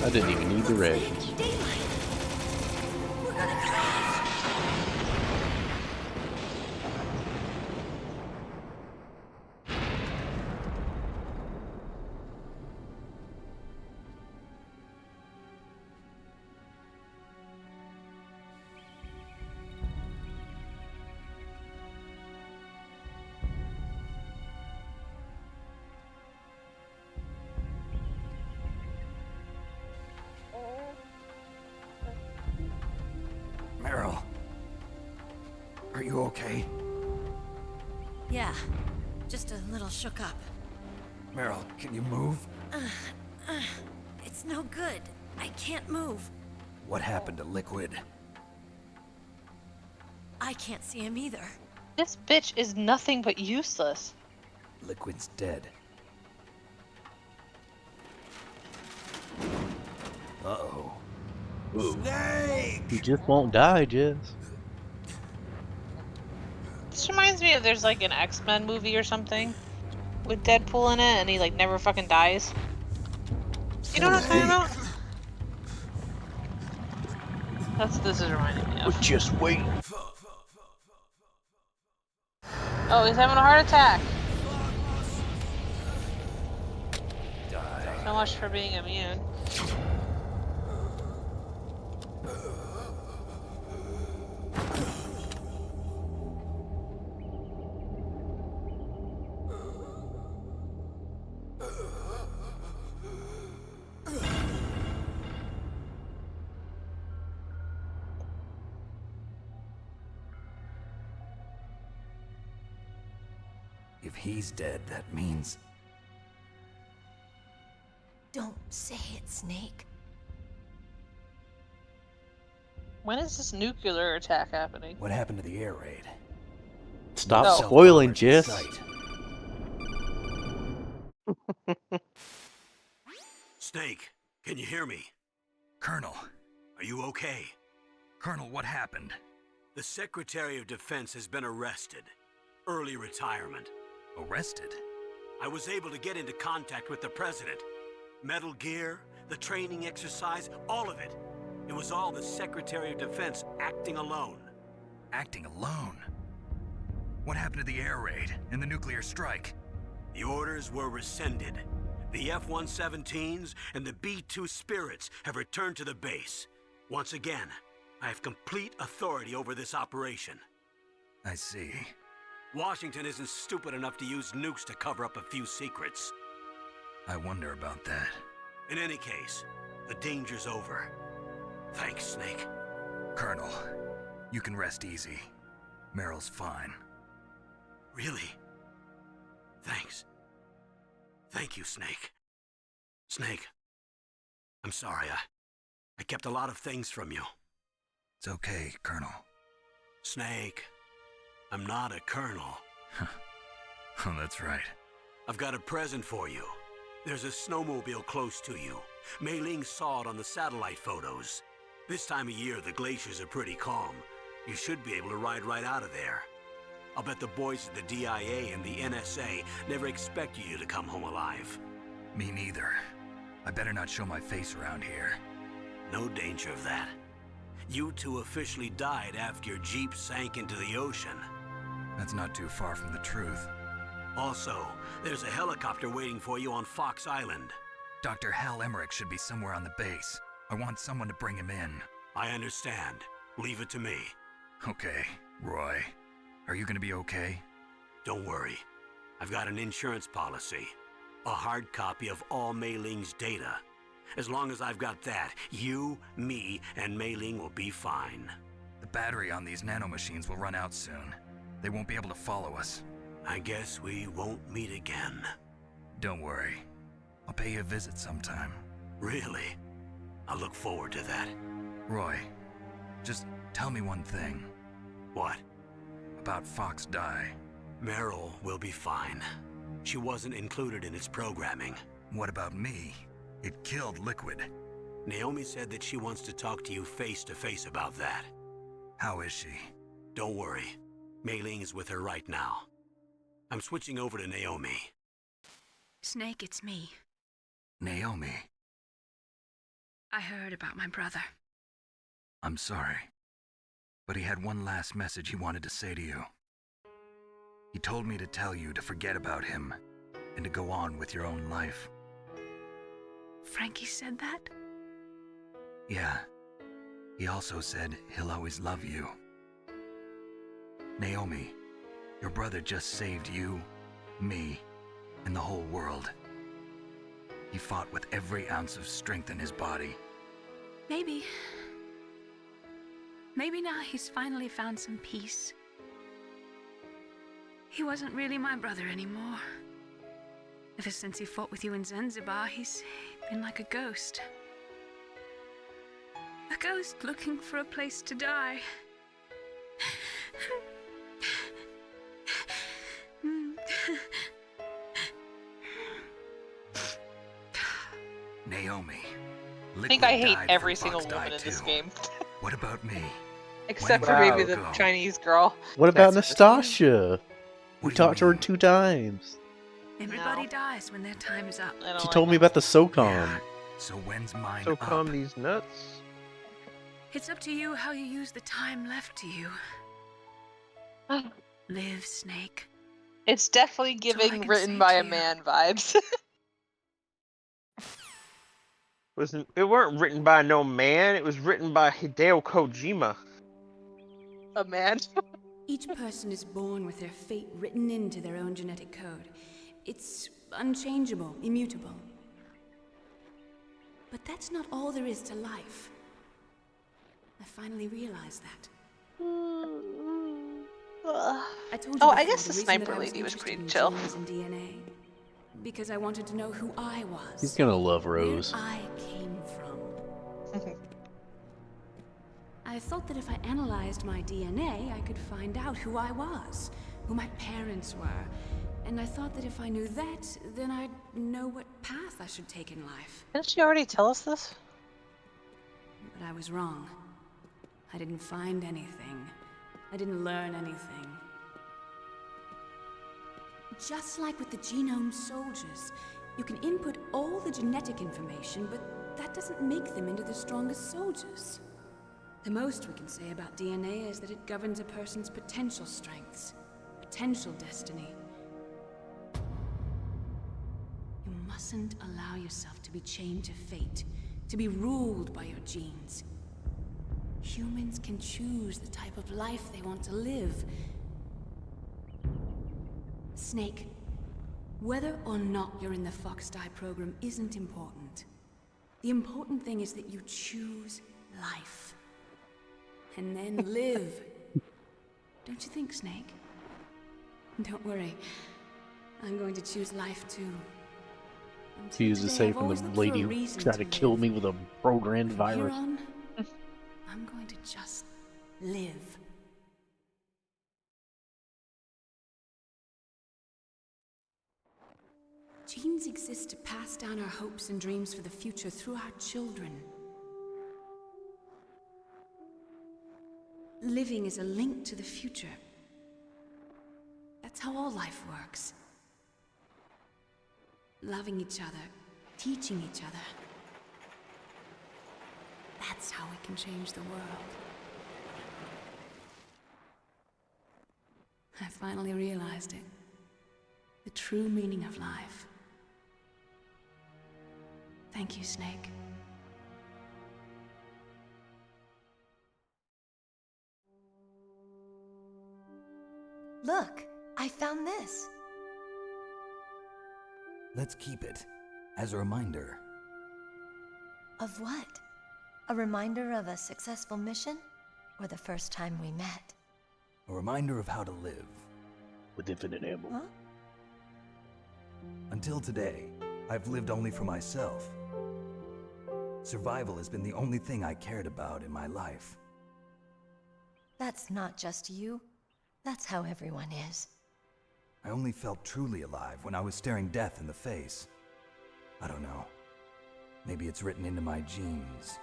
I didn't even need the rations. We're gonna crash. Meryl. Are you okay? Yeah, just a little shook up. Meryl, can you move? It's no good. I can't move. What happened to Liquid? I can't see him either. This bitch is nothing but useless. Liquid's dead. Uh-oh. Snake! You just won't die, Jess. This reminds me of there's like an X-Men movie or something with Deadpool in it, and he like never fucking dies. You know what I'm talking about? That's what this is reminding me of. Just wait. Oh, he's having a heart attack. So much for being immune. If he's dead, that means... Don't say it, Snake. When is this nuclear attack happening? What happened to the air raid? Stop No. spoiling, Jess. Snake, can you hear me? Colonel. Are you okay? Colonel, what happened? The Secretary of Defense has been arrested. Early retirement. Arrested? I was able to get into contact with the President. Metal Gear, the training exercise, all of it. It was all the Secretary of Defense acting alone. Acting alone? What happened to the air raid and the nuclear strike? The orders were rescinded. The F-117s and the B-2 Spirits have returned to the base. Once again, I have complete authority over this operation. I see. Washington isn't stupid enough to use nukes to cover up a few secrets. I wonder about that. In any case, the danger's over. Thanks, Snake. Colonel, you can rest easy. Meryl's fine. Really? Thanks. Thank you, Snake. Snake, I'm sorry. I kept a lot of things from you. It's okay, Colonel. Snake, I'm not a colonel. Oh, that's right. I've got a present for you. There's a snowmobile close to you. Mei Ling saw it on the satellite photos. This time of year, the glaciers are pretty calm. You should be able to ride right out of there. I'll bet the boys at the DIA and the NSA never expected you to come home alive. Me neither. I better not show my face around here. No danger of that. You two officially died after your Jeep sank into the ocean. That's not too far from the truth. Also, there's a helicopter waiting for you on Fox Island. Dr. Hal Emmerich should be somewhere on the base. I want someone to bring him in. I understand. Leave it to me. Okay, Roy. Are you gonna be okay? Don't worry. I've got an insurance policy. A hard copy of all Mei Ling's data. As long as I've got that, you, me, and Mei Ling will be fine. The battery on these nanomachines will run out soon. They won't be able to follow us. I guess we won't meet again. Don't worry. I'll pay you a visit sometime. Really? I look forward to that. Roy, just tell me one thing. What? About Fox Die. Meryl will be fine. She wasn't included in its programming. What about me? It killed Liquid. Naomi said that she wants to talk to you face to face about that. How is she? Don't worry. Mei Ling is with her right now. I'm switching over to Naomi. Snake, it's me. Naomi. I heard about my brother. I'm sorry. But he had one last message he wanted to say to you. He told me to tell you to forget about him and to go on with your own life. Frankie said that? Yeah. He also said he'll always love you. Naomi, your brother just saved you, me, and the whole world. He fought with every ounce of strength in his body. Maybe now he's finally found some peace. He wasn't really my brother anymore. Ever since he fought with you in Zanzibar, he's been like a ghost. A ghost looking for a place to die. Naomi. I think I hate every single woman in this game. What about me? Except for maybe the Chinese girl. What about Nastasha? We talked to her 2 times. Everybody dies when their time is up. She told me about the SOCOM. So when's mine So up? calm these nuts. It's up to you how you use the time left to you. Live, Snake. It's definitely giving written by a man vibes. It weren't written by no man, it was written by Hideo Kojima. A man? Each person is born with their fate written into their own genetic code. It's unchangeable, immutable. But that's not all there is to life. I finally realized that. I told you I before, guess the reason sniper that I lady was interested pretty in chill. genes and DNA, because I wanted to know who I was. He's gonna love Rose. Where I came from. I thought that if I analyzed my DNA, I could find out who I was, who my parents were. And I thought that if I knew that, then I'd know what path I should take in life. Didn't she already tell us this? But I was wrong. I didn't find anything. I didn't learn anything. Just like with the genome soldiers, you can input all the genetic information, but that doesn't make them into the strongest soldiers. The most we can say about DNA is that it governs a person's potential strengths, potential destiny. You mustn't allow yourself to be chained to fate, to be ruled by your genes. Humans can choose the type of life they want to live. Snake, whether or not you're in the FOXHOUND program isn't important. The important thing is that you choose life. And then live. Don't you think, Snake? Don't worry. I'm going to choose life too. He used to say from the lady who tried to kill me with a programmed virus. I'm going to just live. Genes exist to pass down our hopes and dreams for the future through our children. Living is a link to the future. That's how all life works. Loving each other, teaching each other. That's how we can change the world. I finally realized it. The true meaning of life. Thank you, Snake. Look, I found this. Let's keep it as a reminder. Of what? A reminder of a successful mission? Or the first time we met? A reminder of how to live. With infinite ammo. Huh? Until today, I've lived only for myself. Survival has been the only thing I cared about in my life. That's not just you. That's how everyone is. I only felt truly alive when I was staring death in the face. I don't know. Maybe it's written into my genes.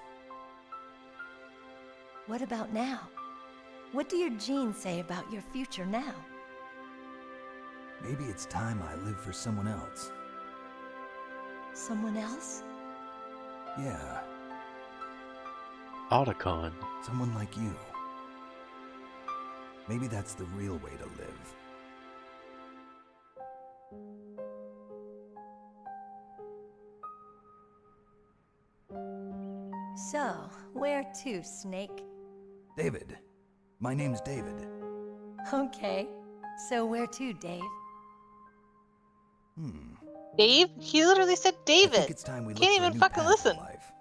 What about now? What do your genes say about your future now? Maybe it's time I live for someone else. Someone else? Yeah, Otacon. someone like you. Maybe that's the real way to live. So, where to, Snake? David. My name's David. Okay. So where to, Dave? Dave? He literally said David. I think it's time we look Can't for a even new fucking path in listen. life.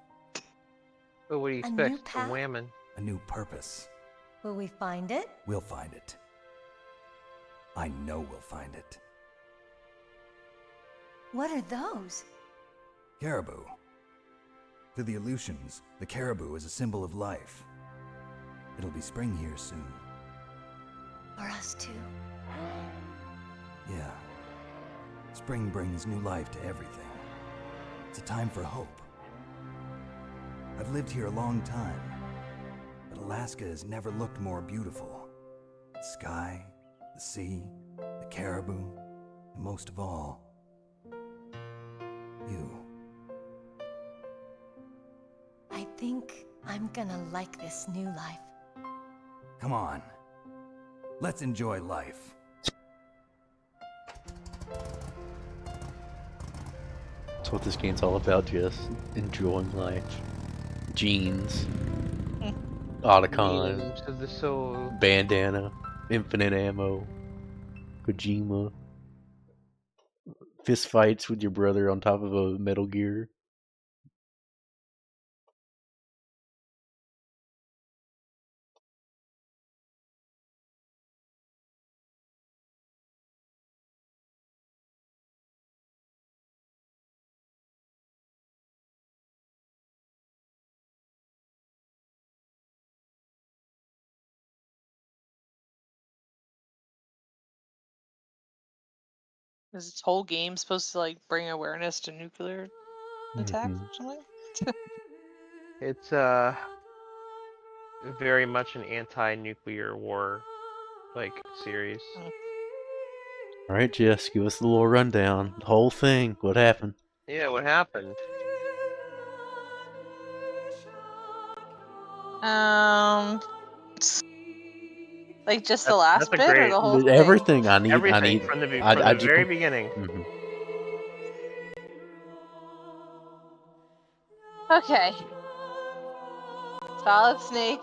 But what do you A new expect? A path? whammon. A new purpose. Will we find it? We'll find it. I know we'll find it. What are those? Caribou. To the Aleutians, the caribou is a symbol of life. It'll be spring here soon. For us too. Yeah. Spring brings new life to everything. It's a time for hope. I've lived here a long time, but Alaska has never looked more beautiful. The sky, the sea, the caribou, and most of all, you. I think I'm gonna like this new life. Come on. Let's enjoy life. That's what this game's all about, just enjoying life. Jeans. Otacon. Games of the soul. Bandana. Infinite ammo. Kojima. Fist fights with your brother on top of a Metal Gear. Is this whole game supposed to like bring awareness to nuclear attacks or something? It's very much an anti-nuclear war like series. Alright, Jess, give us the little rundown. The whole thing. What happened? Yeah, what happened? Like just the last That's a bit or great. the whole thing? Everything. I need. Everything from the very beginning. Mhm. Okay. Solid Snake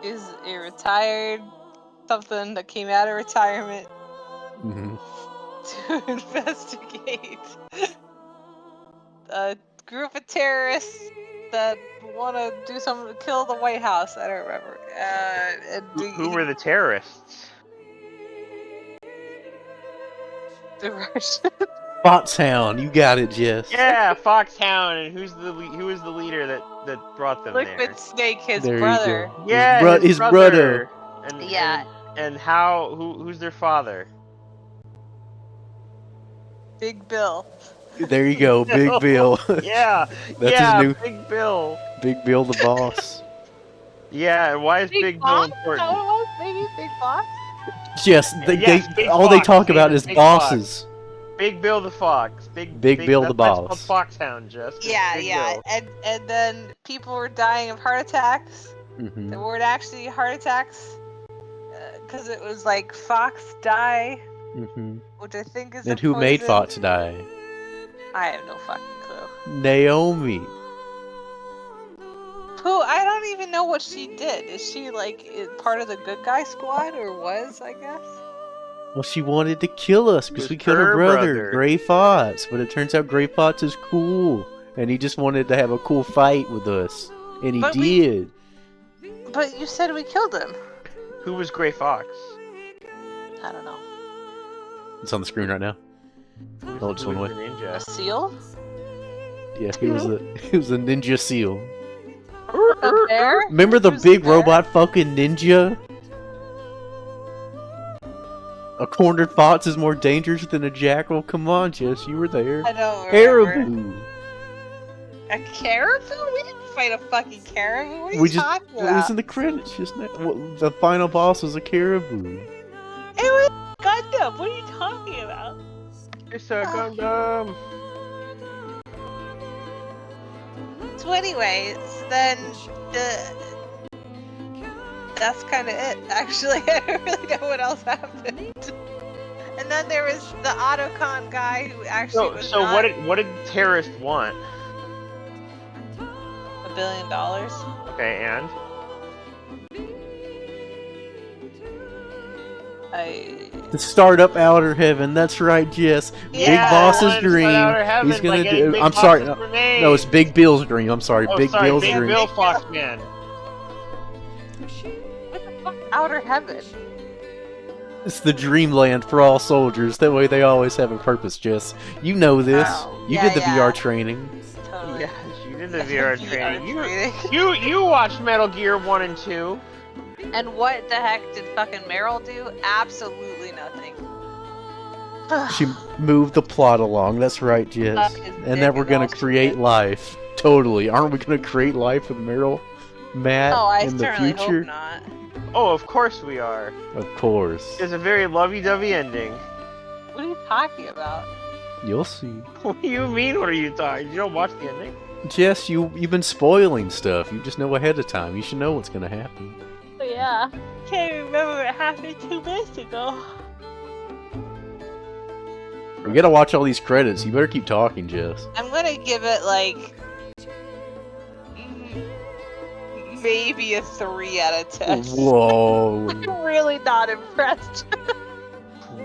is a retired something that came out of retirement Mhm. to investigate a group of terrorists that want to do something to kill the White House. I don't remember. Who were the terrorists? The Russians. FOXHOUND, you got it, Jess. Yeah, FOXHOUND, and who was the leader that brought them Liquid there? Snake, his There you brother. go. Yeah, His brother. And Yeah. and how? Who's their father? Big Bill. There you go, Big Bill. Yeah, That's yeah, his new Big Bill. Big Bill the boss. Yeah, and why is Big Bill important? How it was? Maybe Big Boss? Yes, Yes, Big all they Fox, talk see, about that's is Big bosses. Fox. Big Bill the Fox. Big Bill the That's boss. called FOXHOUND, Jess. It's Yeah, Big yeah. Bill. And then people were dying of heart attacks. Mhm. That weren't actually heart attacks. Because it was like Fox die, Mhm. which I think is And a who made poison. Fox die? I have no fucking clue. Naomi. Who? I don't even know what she did. Is she like part of the good guy squad, or was? I guess. Well, she wanted to kill us because was we killed her her brother, brother. Gray Fox. But it turns out Gray Fox is cool, and he just wanted to have a cool fight with us, and he But did. But you said we killed him. Who was Gray Fox? I don't know. It's on the screen right now. Oh, it's one way. The ninja. A seal? Yeah, he was a ninja seal. A bear? Remember the Who's big bear? robot fucking ninja? A cornered fox is more dangerous than a jackal? Come on, Jess, you were there. I don't remember. Caribou! A caribou? We didn't fight a fucking caribou. What are you We just, talking it was about? in the credits just now. Well, the final boss was a caribou. It was Gundam. What are you talking about? It's a Gundam. So anyways, then that's kind of it. Actually, I don't really know what else happened. And then there was the Otacon guy who actually was So not what did terrorist want? $1 billion. Okay, and To start up Outer Heaven, that's right, Jess. Big Yeah, Boss's I wanted to start dream. Outer Heaven He's gonna by getting do. Big I'm sorry. Boss's No, grenade. no, it's Big Bill's dream. I'm sorry, Oh, Big sorry, Bill's Big dream. Bill Foxman. What the fuck? Outer Heaven. It's the dreamland for all soldiers. That way, they always have a purpose. Jess, you know this. Oh, You yeah, did the yeah. VR training. Totally. Yes, you did the VR training. training. You watched Metal Gear 1 and 2. And what the heck did fucking Meryl do? Absolutely nothing. She moved the plot along. That's right, Jess. And then we're gonna create life. Totally. Aren't we gonna create life with Meryl, Matt, Oh, I in the certainly future? hope not. Oh, of course we are. Of course. There's a very lovey-dovey ending. What are you talking about? You'll see. What do you mean? What are you talking? You don't watch the ending? Jess, you've been spoiling stuff. You just know ahead of time. You should know what's gonna happen. Oh, yeah. Can't remember what happened 2 minutes ago. We gotta watch all these credits. You better keep talking, Jess. I'm gonna give it like maybe a 3 out of 10. Whoa. I'm really not impressed.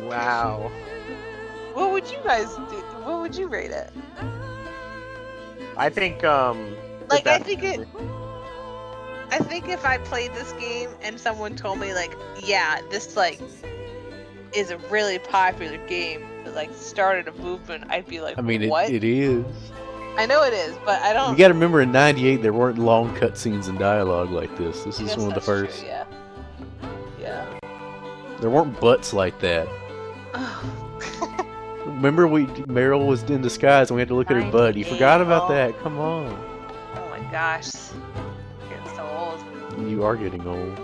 Wow. What would you guys do? What would you rate it? I think Like I think if I played this game and someone told me like, yeah, this like is a really popular game that like started a movement, I'd be like, I mean, what? it is. I know it is, but I don't. You gotta remember, in '98 there weren't long cutscenes and dialogue like this. This is Yes, one of the that's first. true, yeah. Yeah. There weren't butts like that. Remember, Meryl was in disguise and we had to look at her butt. You forgot about that. Come on. Oh my gosh. I'm getting so old. You are getting old.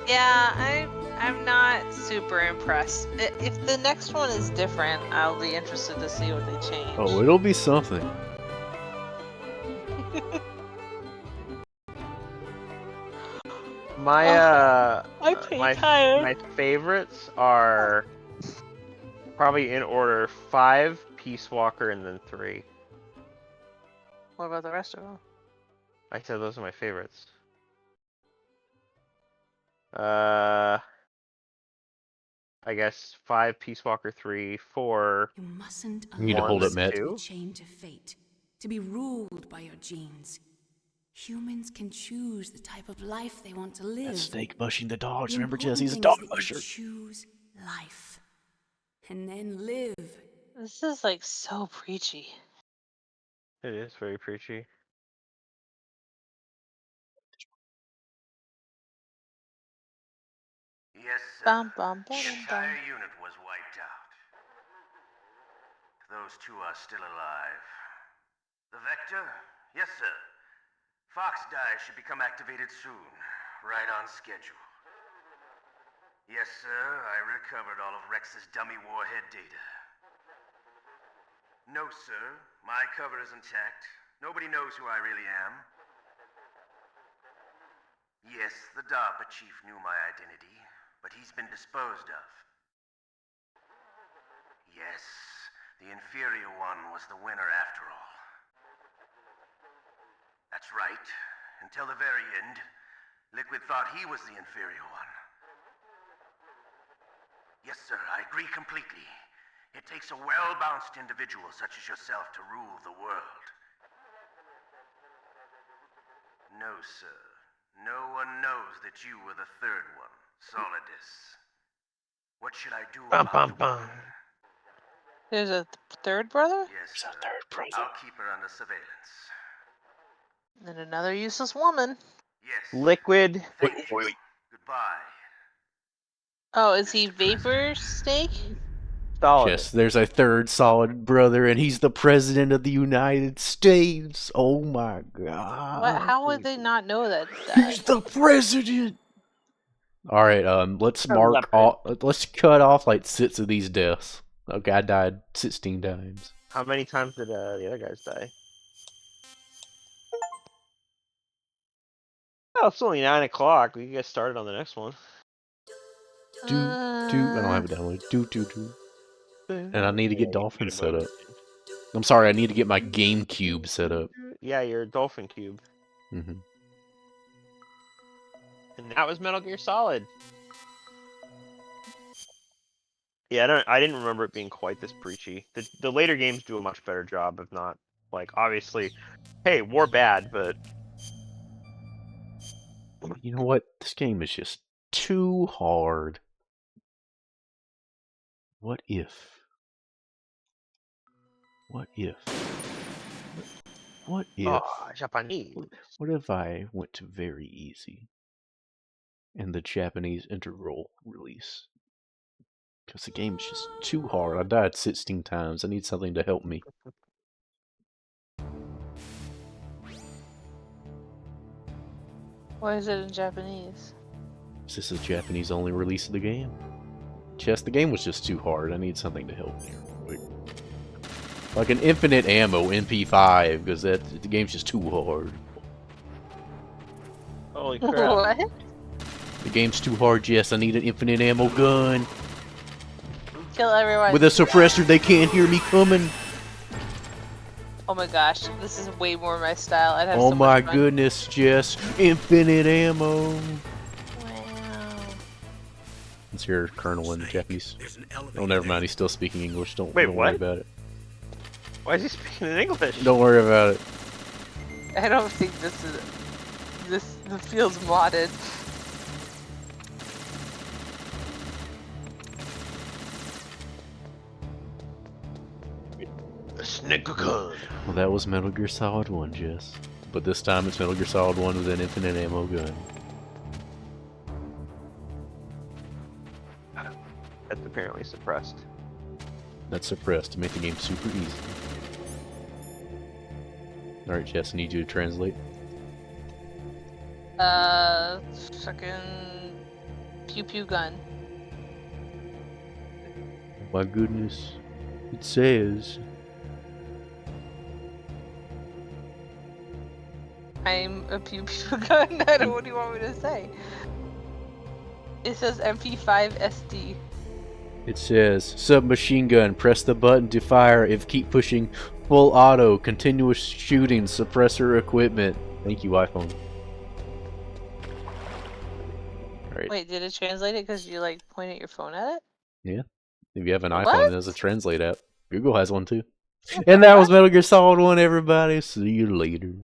Yeah, I'm not super impressed. If the next one is different, I'll be interested to see what they change. Oh, it'll be something. my I'm pretty my tired. my favorites are probably in order: 5, Peace Walker, and then 3. What about the rest of them? I said those are my favorites. I guess 5, Peace Walker, 3, 4. You mustn't You need to hold it, Matt. to be chained to fate, to be ruled by your genes. Humans can choose the type of life they want to live. That snake mushing the dogs. The Remember, important Jess? He's a thing dog is that you musher. choose life, and then live. This is like so preachy. It is very preachy. Yes, sir. Bum, bum, The bum, entire bum. unit was wiped out. Those two are still alive. The Vector? Yes, sir. FOXHOUND should become activated soon. Right on schedule. Yes, sir. I recovered all of Rex's dummy warhead data. No, sir. My cover is intact. Nobody knows who I really am. Yes, the DARPA chief knew my identity, but he's been disposed of. Yes, the inferior one was the winner after all. That's right. Until the very end, Liquid thought he was the inferior one. Yes, sir, I agree completely. It takes a well-balanced individual such as yourself to rule the world. No, sir. No one knows that you were the third one, Solidus. What should I do Bum, about the bum, bum. woman? There's a third brother? Yes, sir. I'll keep her under surveillance. And another useless woman. Yes. Liquid. Thank you. Goodbye. Oh, is he Vapor Snake? Solid. Yes, there's a third solid brother, and he's the president of the United States. Oh my god. What? How would they not know that? He's the president. All right, let's mark off. Let's cut off like 6 of these deaths. Okay, I died 16 times. How many times did the other guys die? Oh, it's only 9 o'clock. We can get started on the next one. I don't have it downloaded. And I need to get Dolphin set up. I'm sorry, I need to get my GameCube set up. Yeah, your Dolphin Cube. Mm-hmm. And that was Metal Gear Solid. Yeah, I didn't remember it being quite this preachy. The later games do a much better job, if not, like, obviously, hey, war bad, but... You know what? This game is just too hard. What if? What if? What if? Oh, Japanese. What if I went to very easy and the Japanese interroll release? Because the game is just too hard. I died 16 times. I need something to help me. Why is it in Japanese? Is this a Japanese only release of the game? Chess, the game was just too hard. I need something to help me. Like an infinite ammo MP5, because the game's just too hard. Holy crap. What? The game's too hard, Jess. I need an infinite ammo gun. Kill everyone. With a suppressor, they can't hear me coming. Oh my gosh, this is way more my style. I'd have Oh so my much fun. goodness, Jess. Infinite ammo. Wow. Let's hear Colonel in Japanese. Oh, never mind. He's still speaking English. Don't Wait, worry what? about it. Why is he speaking in English? Don't worry about it. I don't think the field's modded. Snickergun. Well, that was Metal Gear Solid 1, Jess. But this time it's Metal Gear Solid 1 with an infinite ammo gun. That's apparently suppressed. That's suppressed to make the game super easy. Alright, Jess, I need you to translate. Fucking pew pew gun. My goodness. It says... I'm a pew pew gun. I don't. What do you want me to say? It says MP5 SD. It says, submachine gun, press the button to fire if keep pushing full auto, continuous shooting, suppressor equipment. Thank you, iPhone. Alright. Wait, did it translate it because you like point at your phone at it? Yeah. If you have an What? iPhone, it has a translate app. Google has one too. And that was Metal Gear Solid 1, everybody. See you later.